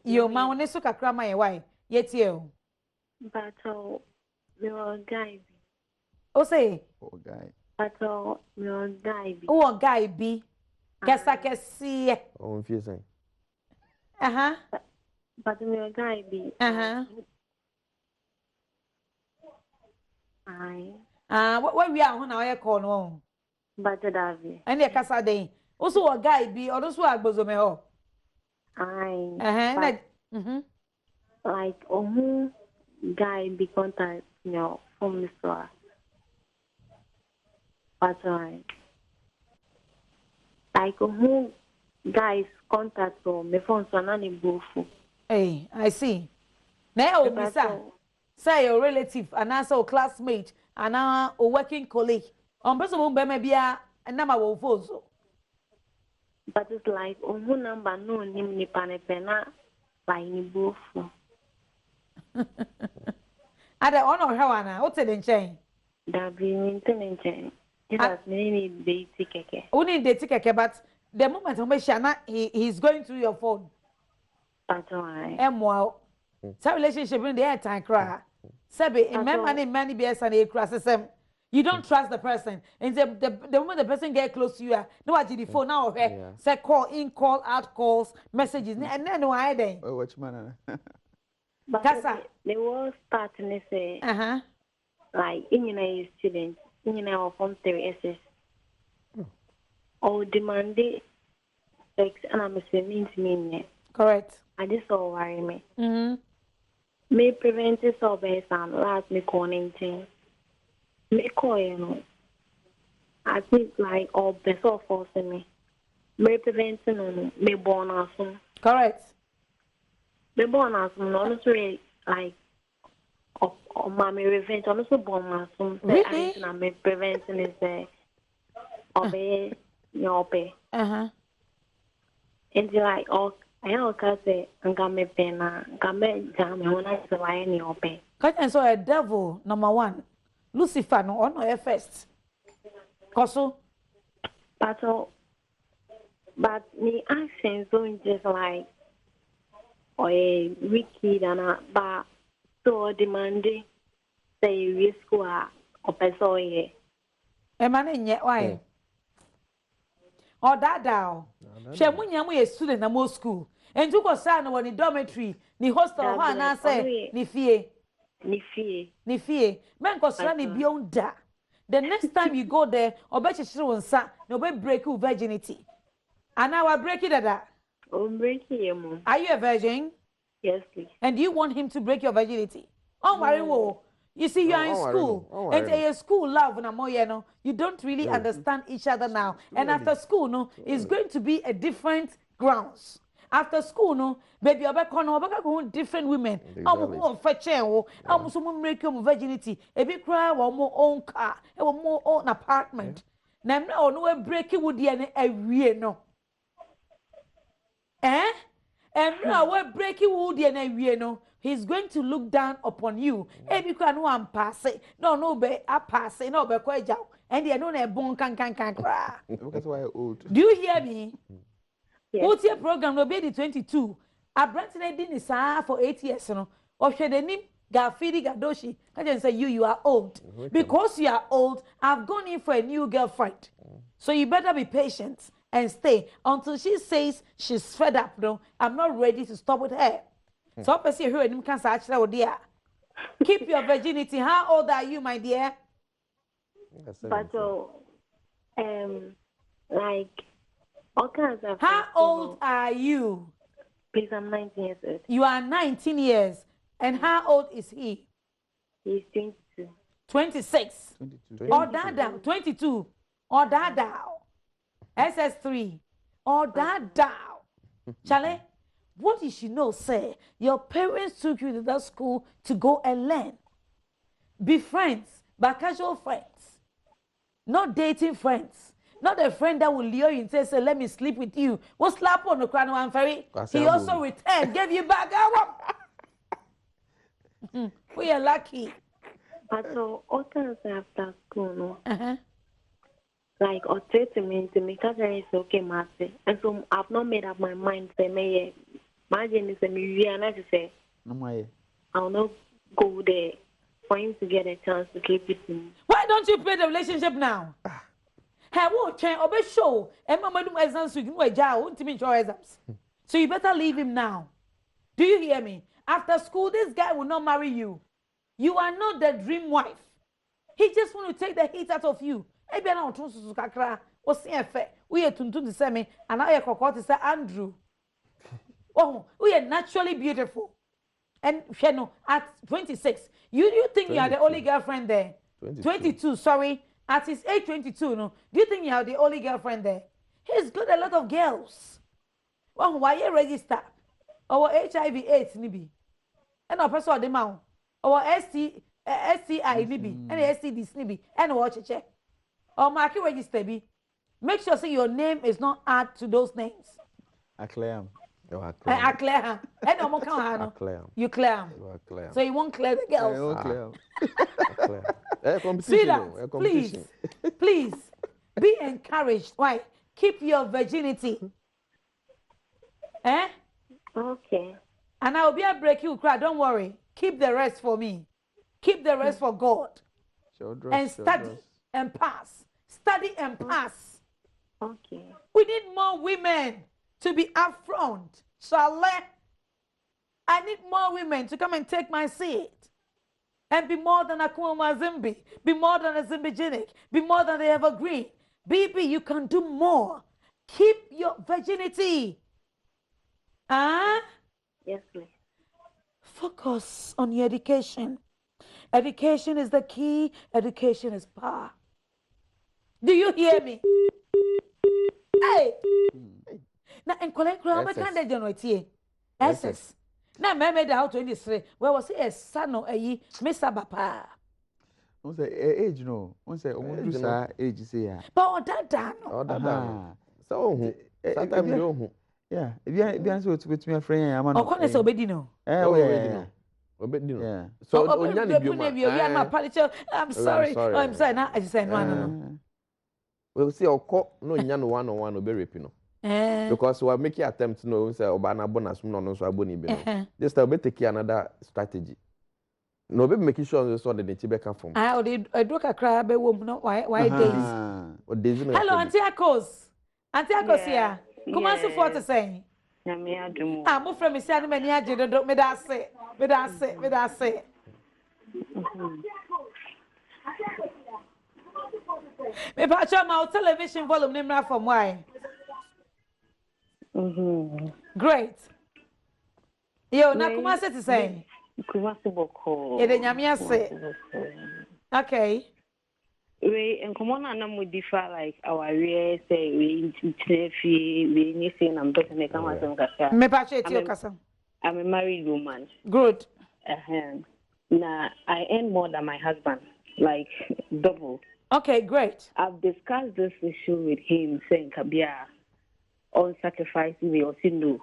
[SPEAKER 1] Yo, ma one so kakra ma ye why? Yet you.
[SPEAKER 7] But we were guy.
[SPEAKER 1] Oh say.
[SPEAKER 2] Oh guy.
[SPEAKER 7] But we were guy.
[SPEAKER 1] Oh guy be. Kesa kesi.
[SPEAKER 3] Oh, if you say.
[SPEAKER 7] But we were guy be.
[SPEAKER 1] What we are now you call no.
[SPEAKER 7] But Davi.
[SPEAKER 1] And the kasa dey. Also a guy be or also Agbazome ho.
[SPEAKER 7] Like guy be contact from the store. But like guys contact from me phone so nani bofu.
[SPEAKER 1] Hey, I see. Now Misa say your relative and also classmate and a working colleague. On person who be maybe a number of phones.
[SPEAKER 7] But it's like number no nim ni panepena by ni bofu.
[SPEAKER 1] Ada ono hawana o te den chen.
[SPEAKER 7] Da be maintain chen. Just me need the keke.
[SPEAKER 1] Only the keke, but the moment he's going through your phone.
[SPEAKER 7] That's why.
[SPEAKER 1] Wow. So relationship in the air time cry. Sabi, many beers and a crass. You don't trust the person. And the moment the person get close to you, no what the phone now say call in, call out, calls, messages, and then why then?
[SPEAKER 2] Oh, which man?
[SPEAKER 7] But they will start and say, like in students. From 3 SS. Or demand sex and I'm means me.
[SPEAKER 1] Correct.
[SPEAKER 7] I just saw worry me. May prevent this or best and last me calling things. May call I think like all best of forcing me. May prevent me born as soon.
[SPEAKER 1] Correct.
[SPEAKER 7] Me born as soon, honestly, like. Or mommy revenge, I'm also born as soon.
[SPEAKER 1] Really?
[SPEAKER 7] I'm preventing is obey your pay. And like, I don't say, I'm gonna pay now, gonna jam when I say, why any pay.
[SPEAKER 1] And so a devil, number one, Lucifer, no on your first. Koso? But
[SPEAKER 7] me actions don't just like, or a wicked and a bad. So demanding say risk or person
[SPEAKER 1] man yet why? Or that down. She munya mu student na mo school. And you go say no in dormitory, ni hostel ha na say ni fie. Men ko sra ni beyond da. The next time you go there, obechichiri wonsa, no be break your virginity. And now I break it that.
[SPEAKER 7] Break him.
[SPEAKER 1] Are you a virgin?
[SPEAKER 7] Yes, please.
[SPEAKER 1] And do you want him to break your virginity? Oh, Mario, you see, you are in school. And a school love, you don't really understand each other now. And after school, no, it's going to be a different grounds. After school, no, baby, you're back on different women. I'm more fetching, I'm someone break your virginity. A big cry, or more own car, or more own apartment. Now, no, breaking would be a real no. And now we're breaking wood and we know he's going to look down upon you. And you can one pass it. No, be a pass it, no, be quite jow. And you know a bone can cry.
[SPEAKER 2] That's why old.
[SPEAKER 1] Do you hear me?
[SPEAKER 7] Yes.
[SPEAKER 1] What's your program will be the 22? A Brenton didn't say for 8 years, no. Or should the name Gafidi Gadoshi? I just say you are old. Because you are old, I've gone in for a new girlfriend. So you better be patient and stay until she says she's fed up. No, I'm not ready to stop with her. So I see her and cancer actually, oh dear. Keep your virginity. How old are you, my dear?
[SPEAKER 7] But like all kinds of.
[SPEAKER 1] How old are you?
[SPEAKER 7] Please, I'm 19 years old.
[SPEAKER 1] You are 19 years. And how old is he?
[SPEAKER 7] He's 22.
[SPEAKER 1] 26.
[SPEAKER 2] 22.
[SPEAKER 1] Or Dada, 22. Or Dada. SS3. Or Dada. Charlie, what you should know, say, your parents took you to that school to go and learn. Be friends, but casual friends. Not dating friends. Not a friend that will lure you and say, let me sleep with you. We'll slap on the crown one ferry. He also returned, gave you back. We are lucky.
[SPEAKER 7] But so, all kinds after school, no? Like, or say to me, it's okay, Master. And so I've not made up my mind, say, may imagine it's a museum, and I just say, I'll not go there for him to get a chance to keep it in.
[SPEAKER 1] Why don't you play the relationship now? Hey, what change? Obey show. And mama do exams. You can wait. Won't me show exams. So you better leave him now. Do you hear me? After school, this guy will not marry you. You are not the dream wife. He just want to take the heat out of you. Maybe I don't to kakra. What's the effect? We are to the same, and I to say Andrew. Oh, we are naturally beautiful. And you know, at 26, you think 22. You are the only girlfriend there? 22, sorry. At his age 22, no. Do you think you are the only girlfriend there? He's got a lot of girls. Well, why you register? Our HIV/AIDS nibi. And our person the mouth. Our STI nibi. And STDs nibi. And watch check. Or market register be. Make sure say your name is not add to those names.
[SPEAKER 2] I claim.
[SPEAKER 1] I clear him. And no more can you clear him. So you won't clear the girls.
[SPEAKER 2] I won't clear.
[SPEAKER 1] Sweetheart, please be encouraged. Why? Keep your virginity. Eh?
[SPEAKER 7] Okay.
[SPEAKER 1] And I will be a break you cry. Don't worry. Keep the rest for me. Keep the rest for God. And study and pass. Study and pass.
[SPEAKER 7] Okay.
[SPEAKER 1] We need more women to be upfront. I need more women to come and take my seat. And be more than a Kuma Zimbi. Be more than a Zimbigenic. Be more than the evergreen. Baby, you can do more. Keep your virginity.
[SPEAKER 7] Yes, please.
[SPEAKER 1] Focus on your education. Education is the key. Education is power. Do you hear me? Hey! Now, in collect crowd, I can't generate SS. Now, me made out 23. Where was he a son or a Mr. Bapa?
[SPEAKER 2] What's the age? No, what's the age? Say,
[SPEAKER 1] but that.
[SPEAKER 3] So, sometimes you know.
[SPEAKER 2] Yeah, if you answer to me, a friend, I'm on.
[SPEAKER 1] Oh, can I say Obedino?
[SPEAKER 2] Yeah.
[SPEAKER 3] So,
[SPEAKER 1] I'm sorry. Oh, I'm sorry. Now I just said no.
[SPEAKER 3] We'll see. I'll call no yan one be raping. Because we are making attempts to know say obana bonus no so aboni be. This time we take another strategy. No be making sure so the Chibeka form.
[SPEAKER 1] I do kakra be wom no why days. Hello, Auntie Akos. Auntie Akos here. Come on, for to say. I'm more from Miss Anna Mania, don't me that say. Me patch my television volume name from why. Great. Yo, na kuma say to say.
[SPEAKER 8] Kumasi boko.
[SPEAKER 1] Ye de nyamia say. Okay.
[SPEAKER 8] We and come on and we differ like our way say we we saying I'm better than come as kasa.
[SPEAKER 1] Me patch it you kasa.
[SPEAKER 8] I'm a married woman.
[SPEAKER 1] Good.
[SPEAKER 8] Now I earn more than my husband, like double.
[SPEAKER 1] Okay, great.
[SPEAKER 8] I've discussed this issue with him saying Kabia on sacrificing me or say no.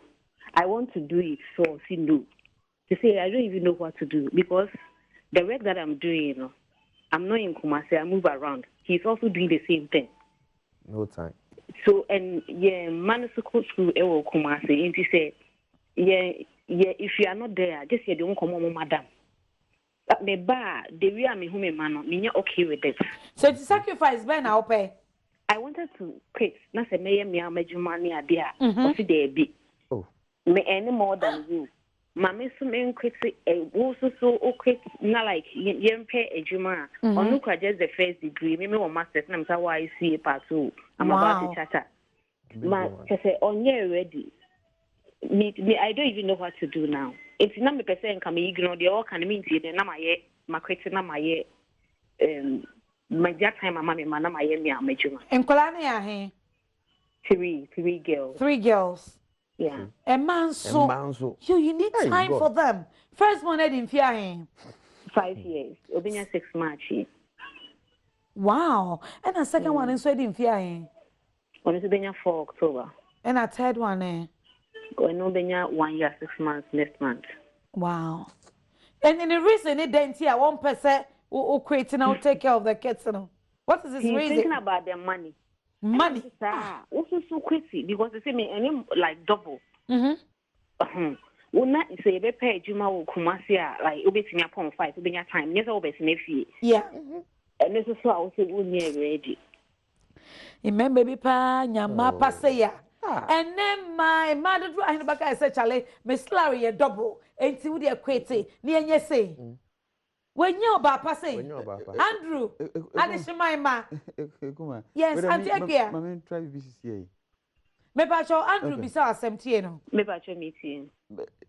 [SPEAKER 8] I want to do it, so say no. To say I don't even know what to do because the work that I'm doing, I'm not in Kumasi, I move around. He's also doing the same thing.
[SPEAKER 3] No time.
[SPEAKER 8] So and yeah, Manasuko school Kumasi, and he said if you are not there, just say don't come on, madam. But me ba, the way I'm me man, me okay with it.
[SPEAKER 1] So to sacrifice, Ben, I'll pay.
[SPEAKER 8] I wanted to quit. Na say me money idea. Or see there be.
[SPEAKER 3] Oh.
[SPEAKER 8] Me any more than you. Mama so me quit so quit na like yen pay ejuma. Onu kwa just the first degree. Me want master's na msa why see part 2. I'm about to chatter. Ma say onye ready. Me I don't even know what to do now. It's not me person can me ignore the all can mean the na my quit na my my that time mama me na my me amejuma.
[SPEAKER 1] Enkola na ya he?
[SPEAKER 8] 3 girls.
[SPEAKER 1] 3 girls.
[SPEAKER 8] Yeah.
[SPEAKER 1] A man so. You need time for them. First one in fear him.
[SPEAKER 8] 5 years. Obinya 6 March.
[SPEAKER 1] Wow. And a second one in Sweden fear him.
[SPEAKER 8] On is Obinya 4 October.
[SPEAKER 1] And a third one
[SPEAKER 8] Going Obinya 1 year 6 months next month.
[SPEAKER 1] Wow. And in the reason it didn't here 1% who creating now take care of the kids. What is this
[SPEAKER 8] He's
[SPEAKER 1] reason?
[SPEAKER 8] thinking about their money.
[SPEAKER 1] Money.
[SPEAKER 8] Also so crazy because they say me any like double. When that say be pay juma wo kumasi like obetimi upon 5 obenya time. Yes, obetimi fee.
[SPEAKER 1] Yeah.
[SPEAKER 8] And this is so I was ready.
[SPEAKER 1] Remember baby pa nyama pa say ya. And then my mother do I back I said Charlie, me salary a double. Enti wo dey equate ni enye say. When you about passing, Andrew, Adishima, yes, Auntie Akia.
[SPEAKER 2] Mammy, try BCCA.
[SPEAKER 1] Maybe I shall Andrew be so assemtieno.
[SPEAKER 8] Maybe I shall meeting.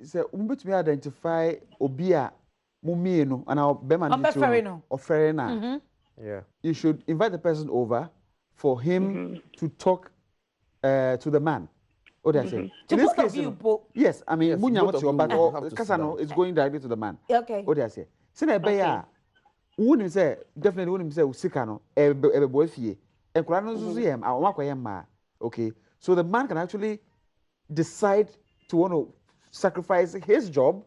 [SPEAKER 2] So, but me identify Obia Mumino and our Beman or Ferena.
[SPEAKER 3] Yeah.
[SPEAKER 2] You should invite the person over for him to talk to the man. What I say?
[SPEAKER 1] To both of you,
[SPEAKER 2] yes, I mean, Munya what's your back or Casano is going directly to the man.
[SPEAKER 1] Okay.
[SPEAKER 2] What I say? Sina beya wouldn't say definitely wouldn't say usika no ebe boy fie enkura no so yem awakwa ma. Okay, so the man can actually decide to want to sacrifice his job,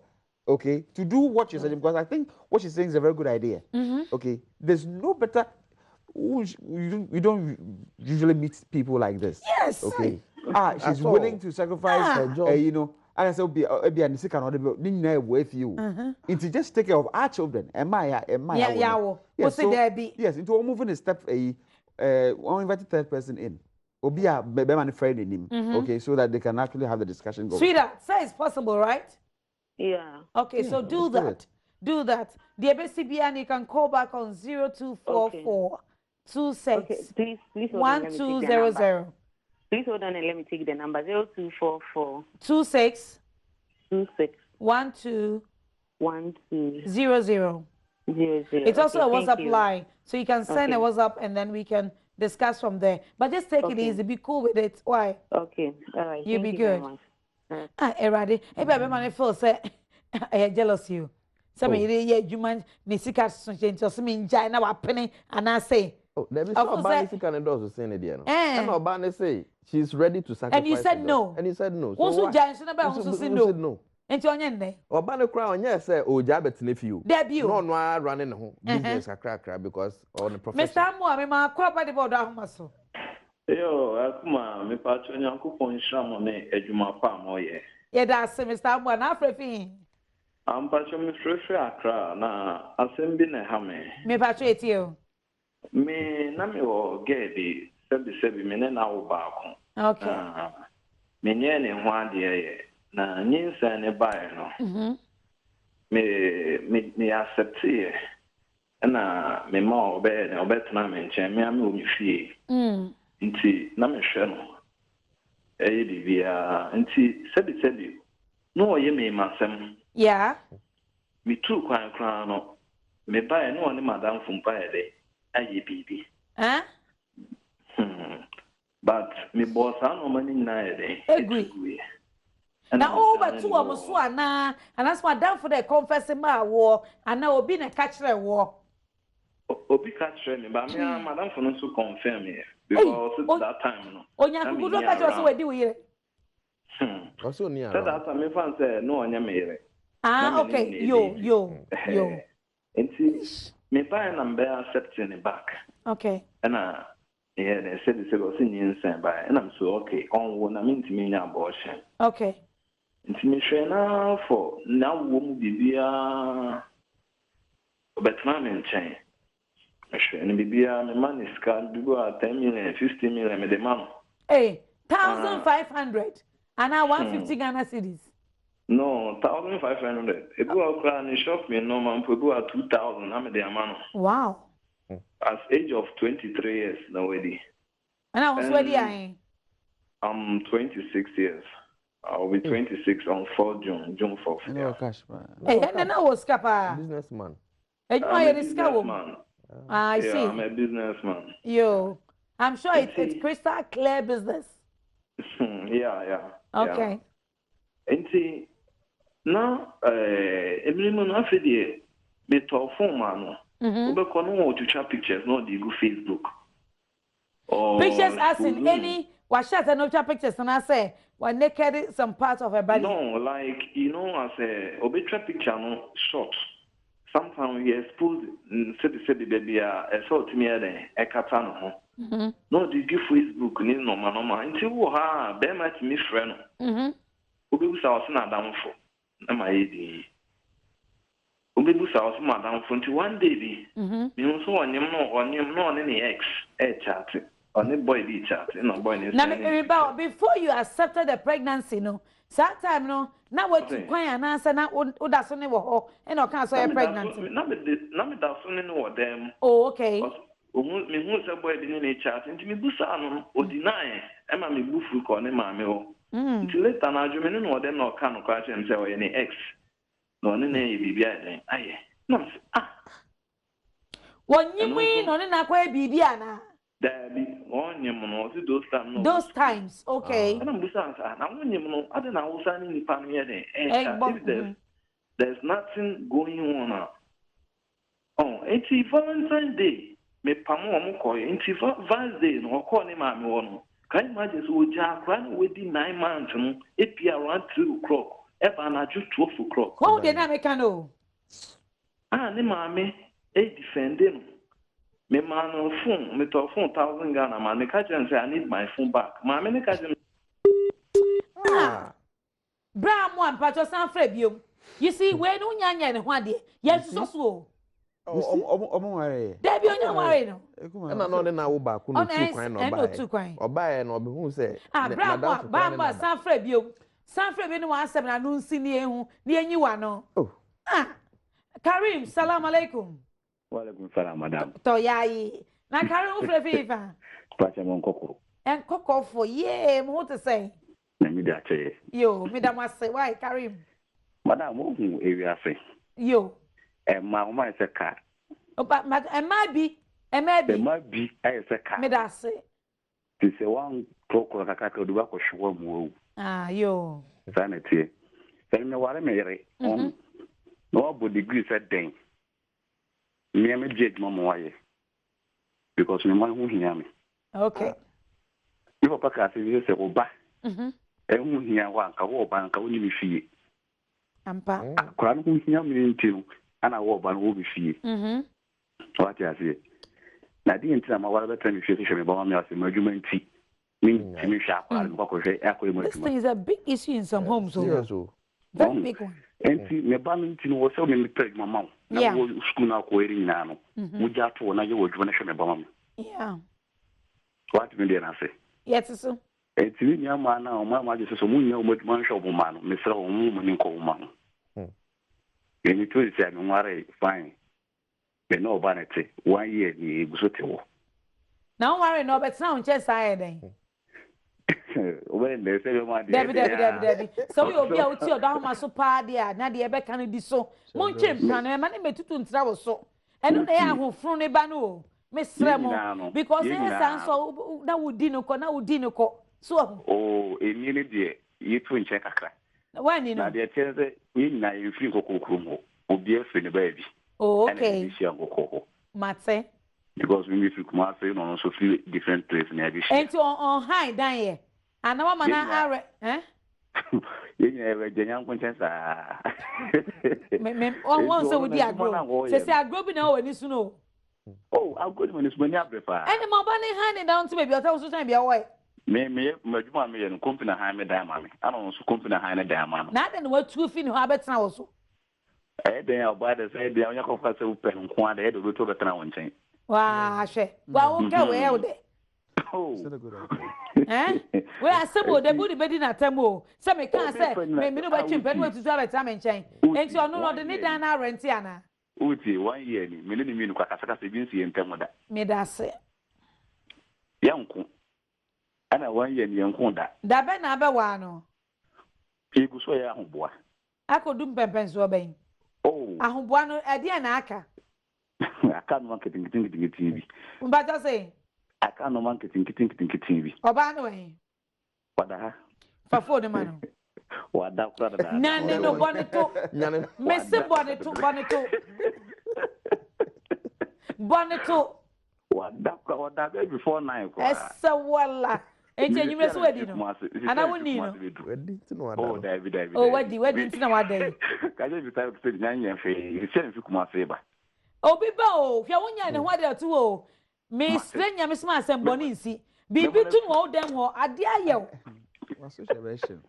[SPEAKER 2] okay, to do what you said, because I think what she's saying is a very good idea. Okay, there's no better. You don't usually meet people like this.
[SPEAKER 1] Yes.
[SPEAKER 2] Okay. She's willing to sacrifice her job. You know. And I said, be an sick and not with you. It's just take care of our children. Yes, into moving a step one invited third person in. Or be a baby friend in him. Okay, so that they can actually have the discussion going.
[SPEAKER 1] Sweetheart, say it's possible, right?
[SPEAKER 8] Yeah.
[SPEAKER 1] Okay, so do that. Do that. The ABCBN, you can call back on 0244 26 1200.
[SPEAKER 8] Please hold on and let me take the number 0244
[SPEAKER 1] 26
[SPEAKER 8] 12
[SPEAKER 1] 00. It's also a WhatsApp line, so you can send a WhatsApp and then we can discuss from there. But just take it easy, be cool with it. Why?
[SPEAKER 8] Okay, all right.
[SPEAKER 1] You'll be good. Eradi, ebe man feel say I jealous you. Some you man ni sika so so me njai na wa pene and I say.
[SPEAKER 3] Oh, there is no ban sika na do so say ne dia no. And Obana say she's ready to sacrifice.
[SPEAKER 1] And you said no.
[SPEAKER 3] And he said no.
[SPEAKER 1] So who jai so na ba who say no.
[SPEAKER 3] No.
[SPEAKER 1] Enti onye nne.
[SPEAKER 3] Obana kra onye say oja betene fiu.
[SPEAKER 1] No
[SPEAKER 3] no running ho business akra because on the profession.
[SPEAKER 1] Mr. Amu, me ma kwa ba de Odo Ahomaso.
[SPEAKER 9] Yo, akuma me pa cho nyankopon hira me adwuma pa moye.
[SPEAKER 1] Ye da se Mr. Amu na afrefi.
[SPEAKER 9] Ampa cho me frefre akra na asem bi na ha me.
[SPEAKER 1] Me pa cho etio.
[SPEAKER 9] Me na me wo gedi sebi me na wo ba ko.
[SPEAKER 1] Okay.
[SPEAKER 9] Me nye ne ho ade ye na nyinsa ne bae no. Me accept ye. Na me ma obetena me nche me am o mi fie. Nti na me hwe no. Di bia nti sebi no oye me masem.
[SPEAKER 1] Yeah.
[SPEAKER 9] Me tu kwan no. Me bae no ne madam fumpa de aye bibi. But me boss no mani na de.
[SPEAKER 1] Agree. Na over to amuso ana and that's why down for the confessing ma war and now obi na catch the war.
[SPEAKER 9] Obi catch me but me madam for no so confirm me because that time no.
[SPEAKER 1] Onya kugudo catch us we di we.
[SPEAKER 3] Also near.
[SPEAKER 9] That time me fan say no onya me.
[SPEAKER 1] Okay. Yo.
[SPEAKER 9] Enti me buy number accepting it back.
[SPEAKER 1] Okay.
[SPEAKER 9] And yeah, they said this was in insane by and I'm so okay. On one I mean to me abortion.
[SPEAKER 1] Okay.
[SPEAKER 9] nti me hwɛ na for na wo mu bibia obetna me nkyɛn me hwɛ ne bibia me man is card bibo 10 million 50 million me de man
[SPEAKER 1] Hey, 1,500 and now 150 Ghana cedis.
[SPEAKER 9] No, 1,500. Ebu okra ni shop me no man ebu 2,000 am de amano.
[SPEAKER 1] Wow.
[SPEAKER 9] At age of 23 years now already.
[SPEAKER 1] And I was ready.
[SPEAKER 9] I'm 26 years. I'll be 26 on 4 June 4th.
[SPEAKER 2] No cash man.
[SPEAKER 1] Hey, and I was kappa.
[SPEAKER 3] Businessman.
[SPEAKER 1] And you
[SPEAKER 9] I'm
[SPEAKER 1] are
[SPEAKER 9] a
[SPEAKER 1] a
[SPEAKER 9] businessman.
[SPEAKER 1] I see.
[SPEAKER 9] Yeah, I'm a businessman.
[SPEAKER 1] Yo, I'm sure it's crystal clear business.
[SPEAKER 9] Yeah.
[SPEAKER 1] Okay.
[SPEAKER 9] And see, now, everyone after the better phone man. We can to chat pictures, not the go Facebook. Or
[SPEAKER 1] Pictures as in any. What shot and no pictures, and I say, when naked some parts of her body.
[SPEAKER 9] No, like as a obituary picture, no short. Sometimes we expose say the baby a sort me a katano. No, the give Facebook ni no man. Until wo ha be ma ti me frɛ no. Obebu sa ɔse na adamfo. Na ma yedi. Obebu sa ɔse ma adamfo until one day bi. Me nso onyem no ne ex chat. On the boy be chat, no boy is.
[SPEAKER 1] Now, before you accepted the pregnancy, no, that time, no, now what you quite an answer, now, what that's only what, and I can't say pregnancy.
[SPEAKER 9] Not that's only know them.
[SPEAKER 1] Oh, okay.
[SPEAKER 9] Me who's a boy in chat, and to me, Busano, or deny, and my bufu call him, mammy. Until later, now, you may know them or can't catch and say any ex. No, any BBI, aye. No,
[SPEAKER 1] When you win on an aqua BBiana. Those times, okay.
[SPEAKER 9] And I'm I don't know if there's nothing going on now. Oh, it's Valentine's Day. Me pamo mo it's Valentine's Day no call him am one. Can you imagine so Jack ran within 9 months no it be around 2 o'clock. Ever na just 12 o'clock.
[SPEAKER 1] How the na make no?
[SPEAKER 9] Ne mama defending. Me man on phone, me to phone 1,000 Ghana man. Me catch and say I need my phone back. Mama me catch.
[SPEAKER 1] Bra mo ampacho san frabio. You see we no nyanya ne ho ade. Yes so.
[SPEAKER 2] Omo ware.
[SPEAKER 1] Debi onya ware no.
[SPEAKER 3] Na no na wo ba ko no two kwan no ba.
[SPEAKER 1] Two kwan.
[SPEAKER 3] Oba no be hu say.
[SPEAKER 1] Bra mo san frabio. San frabio no wan asem na no nsi ne ehu, ne enyi wa no. Oh. Karim, salam alaikum.
[SPEAKER 10] Walaikum salam, madam.
[SPEAKER 1] To yayi. Na Karim u frefifa.
[SPEAKER 10] Pacha mon kokoro.
[SPEAKER 1] En kokofo, yeah, mo to say.
[SPEAKER 10] Na mi da che.
[SPEAKER 1] Yo, mi da say why Karim?
[SPEAKER 10] Madam, mo hu area fe.
[SPEAKER 1] Yo.
[SPEAKER 10] Ma se ka.
[SPEAKER 1] O ba ma bi
[SPEAKER 10] ay se ka.
[SPEAKER 1] Mi da say.
[SPEAKER 10] Ti se wan kokoro kaka ko duba ko shwo mu.
[SPEAKER 1] Yo.
[SPEAKER 10] Sanity. Se me ware me yere. No bo degree said den. Me am judge mama why because me man hu hia me.
[SPEAKER 1] Okay.
[SPEAKER 10] If papa ka say say oba. Hu hia wa ka wo ba nka woni me fie.
[SPEAKER 1] Ampa.
[SPEAKER 10] Akra no hu hia me ntinu ana wo ba no wo be fie. What you say? Na di ntina ma wala betra me fie me ba ma me ase madwuma nti. Me me hwa akwa ko hwe akwa mu.
[SPEAKER 1] This thing is a big issue in some homes. So. Very big one.
[SPEAKER 10] And see, me ba me ntinu wo so me peg mama. Na wo school na ko eri nyina no. Wo ja to na ye wo dwuma na hwe me ba ma. Yeah. What me dey na say?
[SPEAKER 1] Yes, so.
[SPEAKER 10] Eti ni nyama na o ma je so mu nya o ma hwe o ma no. Me sra o mu ni ko ma no. Eni to say me ware fine. Me no ba na te 1 year ni guso te wo.
[SPEAKER 1] Now worry no but now chest side then.
[SPEAKER 10] When they say my
[SPEAKER 1] Debbie. So we obi a uti Odo Ahomaso pa dia na de ebe kan di so. Mon twem plan e ma ne metutu ntra wo so. Eno na ya ahofru ne ba no. Me sre mo because e san so na wudi no ko so.
[SPEAKER 10] Oh, emi ne de yitu nche kakra.
[SPEAKER 1] Wani no.
[SPEAKER 10] Na de chenze yi na yefri kokokru mo. Obi afri ne ba bi.
[SPEAKER 1] Oh, okay.
[SPEAKER 10] Mate. Because we feel come out no so feel different place in every
[SPEAKER 1] and on high down here and now man are
[SPEAKER 10] you never genuine conscience
[SPEAKER 1] me on one so we dey agro say agro bi na o ni su no
[SPEAKER 10] oh agro ni so ni abrepa
[SPEAKER 1] and mo ba ni hand down to baby o tell so time be away
[SPEAKER 10] me madwuma me no company ha me dan ma me ana no so company ha ne dan ma no
[SPEAKER 1] na de no watu fi ni ho abetena wo so
[SPEAKER 10] den oba de say de onya kofa se upe nko ade de beto betena won chen
[SPEAKER 1] wa hwe wa wo ka we o de we asemo de budi bedi na tamo se me kan se me no ba twimpe no watu so abetena me nchen enti ono no de ni dan na rent ana
[SPEAKER 10] uti 1 year ni me ne mi no kwakasaka se bi nsi ntem da
[SPEAKER 1] me da se
[SPEAKER 10] yanku ana 1 year ni yanku da
[SPEAKER 1] be na be wa no
[SPEAKER 10] igu so ya ahoboa
[SPEAKER 1] akodum pempen so ben ahoboa no e de na aka
[SPEAKER 10] aka no marketing bi
[SPEAKER 1] mba ta say
[SPEAKER 10] aka no marketing bi
[SPEAKER 1] oba no we
[SPEAKER 10] wada ha
[SPEAKER 1] fa fo de mano
[SPEAKER 10] wada kura da
[SPEAKER 1] nane no boneto mesi boneto
[SPEAKER 10] wada before 9 ko
[SPEAKER 1] esa wala enti enyume so wadi no ana woni no
[SPEAKER 3] wadi ti no wada
[SPEAKER 10] David
[SPEAKER 1] wadi ti na wada
[SPEAKER 10] ka je bi ta ko se nyan fe ise fi kuma se ba
[SPEAKER 1] obi ba o hwe wonya ne ho ade to o me strenya me sma asem boni nsi bibi tu no dem ho ade ayew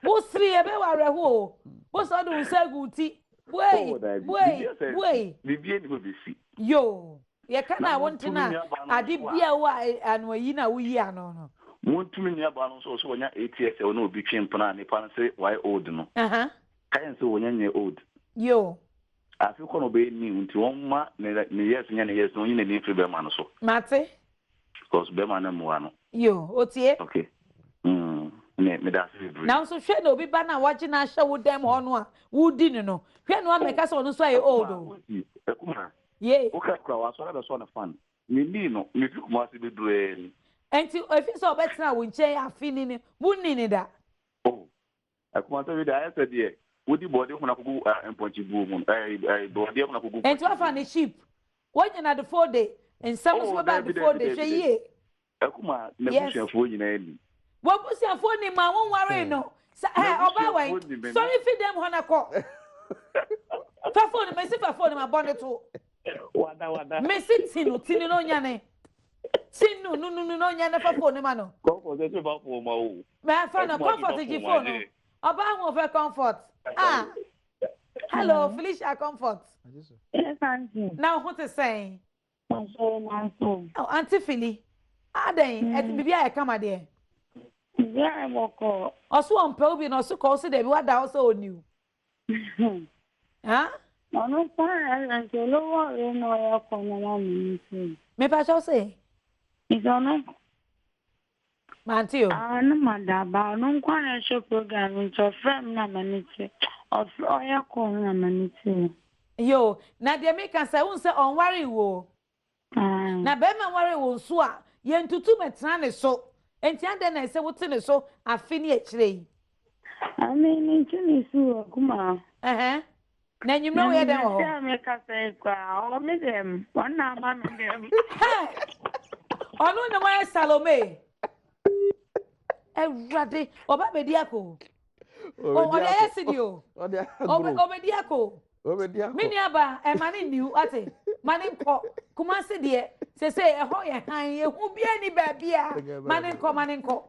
[SPEAKER 1] wo sri ebe ware ho wo so do nsaguti wei
[SPEAKER 10] bibi ni ho bisi
[SPEAKER 1] yo ye kana wontina ade bia wa anwayi na wo yi ano no
[SPEAKER 10] montumi ni aba no so wonya ATS o na obi twempna ne pan se why old no kayen se wonya nye old
[SPEAKER 1] yo
[SPEAKER 10] afi ko no be ni nti won ma ne yes nya ne yes no yin ne free be man so
[SPEAKER 1] mate
[SPEAKER 10] because be man mo ano
[SPEAKER 1] yo otie
[SPEAKER 10] okay me da se free
[SPEAKER 1] now so hwe na obi ba na waje na hye wo dem ho no a wo di ne no hwe no ameka so no so aye old o
[SPEAKER 10] ekuma
[SPEAKER 1] ye
[SPEAKER 10] o ka kra wa so na so na fan me ni no me fi kuma se be dure
[SPEAKER 1] enti efi so betra wo nche afini ni bunni ni da
[SPEAKER 10] akuma to bi da ya se de wodi body ho na kugu emponchi bu mu body ho na kugu
[SPEAKER 1] enti wa fa ni sheep wonya na the 4 day and some so ba the 4 day hwe ye
[SPEAKER 10] akuma na bushafo nyina ni
[SPEAKER 1] wo bushafo ni ma won ware no oba wan sorry feed them ho na ko fa phone me si fa phone ma bonneto
[SPEAKER 10] wada
[SPEAKER 1] me si tinu no nyane sinu no nyane fa phone ma no
[SPEAKER 10] comfort dey fa phone ma o
[SPEAKER 1] me fa na comfort ji phone oba ho fe comfort hello Felicia comfort
[SPEAKER 4] yes auntie
[SPEAKER 1] now what is saying
[SPEAKER 4] oh
[SPEAKER 1] auntie Philly aden et bibia e kama de
[SPEAKER 4] yeah moko
[SPEAKER 1] oso on pe obi no so ko so de bi wada o so oniu
[SPEAKER 4] no auntie lo wo no ya ko na ma mi
[SPEAKER 1] me pa so say
[SPEAKER 4] isono
[SPEAKER 1] Mantio.
[SPEAKER 4] No madaba, no kwana show program into frame na maniti. Of oya ko na maniti.
[SPEAKER 1] Yo, na de me kan say un say on worry wo. Na be ma worry wo so a, ye ntutu metena ne so. Enti ade na say wote ne so afini e kire.
[SPEAKER 4] Ami ni tuni su kuma.
[SPEAKER 1] Na nyimno we den ho.
[SPEAKER 4] Na me ka say kwa, o me dem. Wana ma me dem.
[SPEAKER 1] Onu na wa Salome. Everybody, oba bediako. Ode yesidio. Obediako. Mini aba e mani niu ate. Mani nko kuma se de se e ho ye han ye hu bia ni ba bia. Mani nko.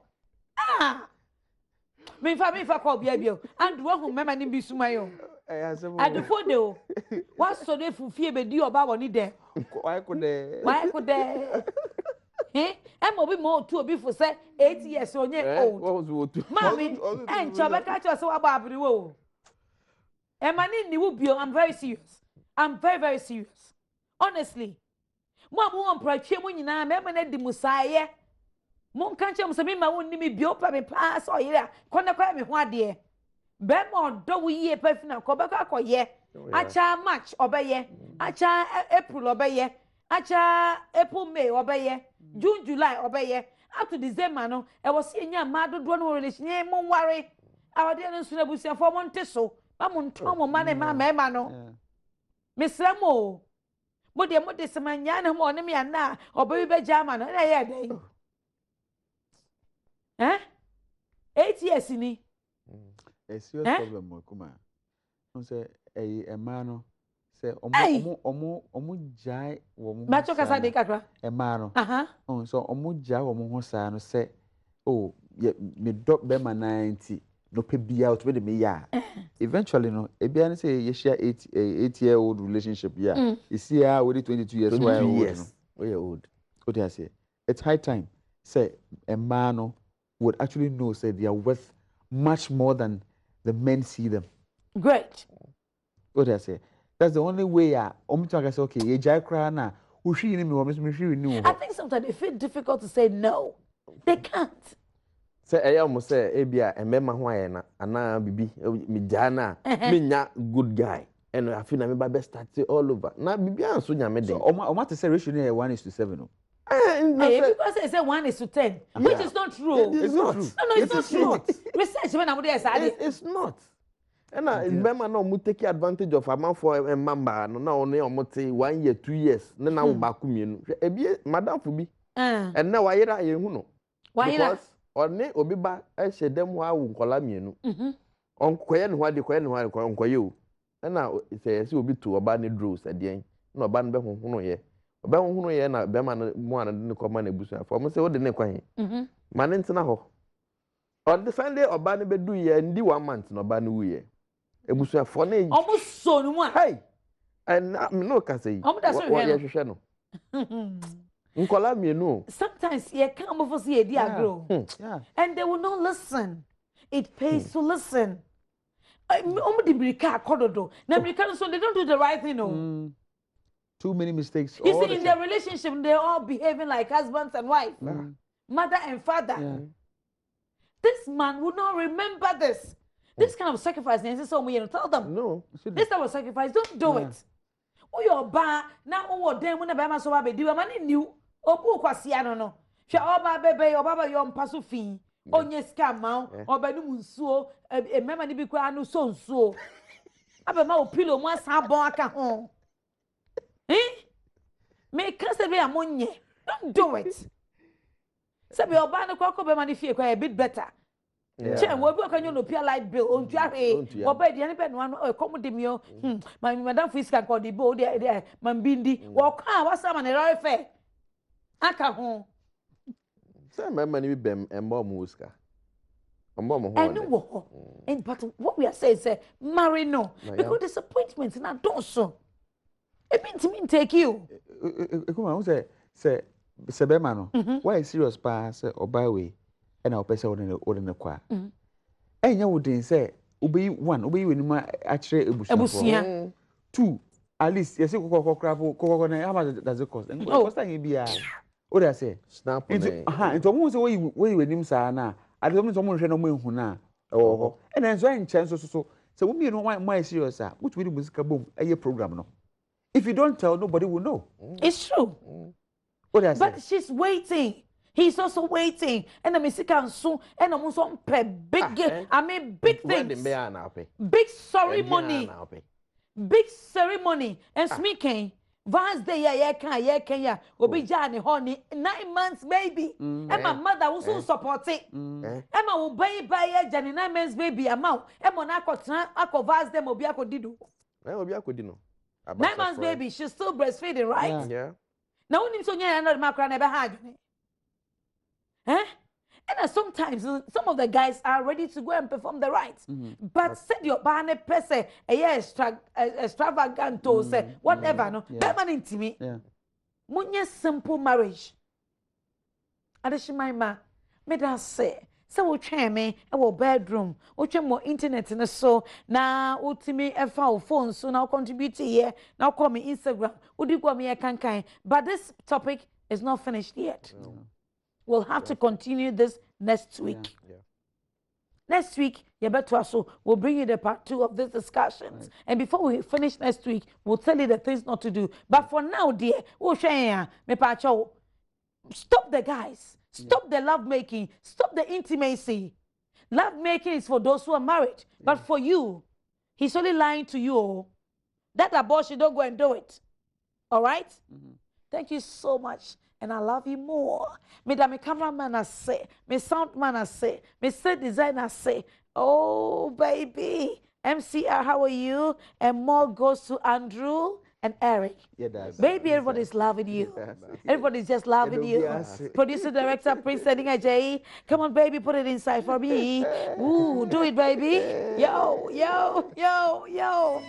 [SPEAKER 1] Me fa ko bia bia. Andu hu mema ni bi suma yo. Adufo de o. Wa so de fufie bedi oba woni de.
[SPEAKER 2] Why could they?
[SPEAKER 1] Em obi mo tu obi fo say 8 years onye old.
[SPEAKER 2] What was what?
[SPEAKER 1] Mami, chobe ka cho so ababri wo. Emani ni wo bio, I'm very serious. I'm very very serious. Honestly. Mo am prache mo nyina me na di musaye. Mo kan che mo se me ma wonni mi bio pa me pa so yire. Kone kwa me ho ade. Be mo do wo yie pa fina ko be ka koye. Acha March obeye. Acha April obeye. Acha April May obeye. June July obeye. Up to December no e was enya ma dodo no relation mo ware. Awade no suna busia for mo nte so. Ma mo nto mo ma ne ma no. Misramo. Mo de semanya na mo ne me ana obayi be jama no na ye dey. 8 years ni.
[SPEAKER 2] A serious problem mo kuma. No say a man no say omo jai wo mo.
[SPEAKER 1] Ma choka sa de kakra.
[SPEAKER 2] E man no. So omo jai wo mo ho sa no say oh me drop bema 90 no pay be out with me ya eventually no e bia say you share 8-year-old relationship yeah you see her with 22 years why old what do I say it's high time say a man would actually know say they are worth much more than the men see them.
[SPEAKER 1] Great.
[SPEAKER 2] What do I say? That's the only way I say okay you jai cry na I
[SPEAKER 1] think sometimes they feel difficult to say no. They can't.
[SPEAKER 3] Say I almost say ebia emema ho ayena ana bibi me jana me nya good guy and I feel na me ba start all over. Na bibi anso nya me den.
[SPEAKER 2] So o to say ratio near 1:7 no.
[SPEAKER 1] Because they say 1:10, which is not true.
[SPEAKER 3] It's not.
[SPEAKER 1] No, it's not true. Research when I'm there,
[SPEAKER 3] it's not. And remember now, we take advantage of a man for a member. No, only almost 1 year, 2 years. No, now back me. Madam for me. And now I hear you know.
[SPEAKER 1] Why?
[SPEAKER 3] Because only obiba I said them who are call me. On Quayan, what the Quayan, what on Quayo. And now it says you will be to a banny draws at the end. No ban be who ye. About who ye na Beman one and the command bush. For me, say what the name quain. Man into now. On the Sunday or banny be do ye and do 1 month no banny ye. Ebusu afone
[SPEAKER 1] almost so no one
[SPEAKER 3] hey and no can say what you nkola me no
[SPEAKER 1] sometimes you come for see a grow and they will not listen. It pays to listen. The brika kododo na brika so they don't do the right thing no.
[SPEAKER 2] Too many mistakes.
[SPEAKER 1] You see in their relationship they're all behaving like husbands and wife, mother and father. This man would not remember this. This kind of sacrifice, and so we tell them,
[SPEAKER 3] no,
[SPEAKER 1] this type of sacrifice, don't do it. Oh, your bar now, oh, them when a bama so baby, do a man in you, or poor Quasiano, no. Shall all my baby or baba yon pasufin, on your scam mount, or by no so, a memory be crying no so. Have a mouth pillow once how bonka home. Eh? Make us a among ye. Don't do it. Sabi your banner cocoa be manifest quite a bit better. Che we be kan you no pay light bill on tware wo ba de ne no ano come de me my madam fiscal call the bill there man bindi wo kan wasama ne rare fair aka ho
[SPEAKER 3] say my money be bem embo muska embo mo ho
[SPEAKER 1] and but what we are saying say marry no because disappointment na don so e been to me take you
[SPEAKER 2] come on say be man no why serious pa say oba we and our person wouldn't acquire. And you wouldn't say, Obey one, obey when you actually ebusia. 2, at least, yes, you crap, how much does it cost? And what's that be? What I say, snap into almost the way with him, Sana. I don't know someone no more who now. Oh, and then so chance so we you know why my serious, which we do music boom, a year program. No, if you don't tell, nobody will know.
[SPEAKER 1] It's true.
[SPEAKER 2] What I say,
[SPEAKER 1] but she's waiting. He's also waiting, and I'm sick soon, and I'm also big. I mean, big things. Big ceremony. Big ceremony. And speaking, Vance Day, yeah, Obi Jani, honey, 9 months, baby. And my mother also support it. Emma will buy a Johnny 9 months, baby, amount. And Monaco, Ako Vance them, Obiako Didu. 9 months, baby, she's still breastfeeding, right?
[SPEAKER 3] Yeah.
[SPEAKER 1] Now, when you know, Macron never had. And sometimes some of the guys are ready to go and perform the rites, but said your banner person, extravagant or say whatever, no, that man intimate. Munya simple marriage. Adeshimaima, made us say, so we try me our bedroom, we try more internet and so now ultimate FR phone, so now contribute here, now call me Instagram, would you call me a cankai? But this topic is not finished yet. We'll have to continue this next week. Next week, we'll bring you the part 2 of these discussions. And before we finish next week, we'll tell you the things not to do. But for now, dear, stop the guys. Stop the love making. Stop the intimacy. Love making is for those who are married. But for you, he's only lying to you. That abortion, don't go and do it. All right? Thank you so much. And I love you more. Me da me cameraman I say, me sound man I say, me set designer say, oh baby, MCR, how are you? And more goes to Andrew and Eric.
[SPEAKER 2] Yeah, that's
[SPEAKER 1] Baby, everybody's loving you. Everybody's just loving you. Producer, director, Prince Sending Ajay. Come on, baby, put it inside for me. Ooh, do it, baby. Yo, yo, yo, yo.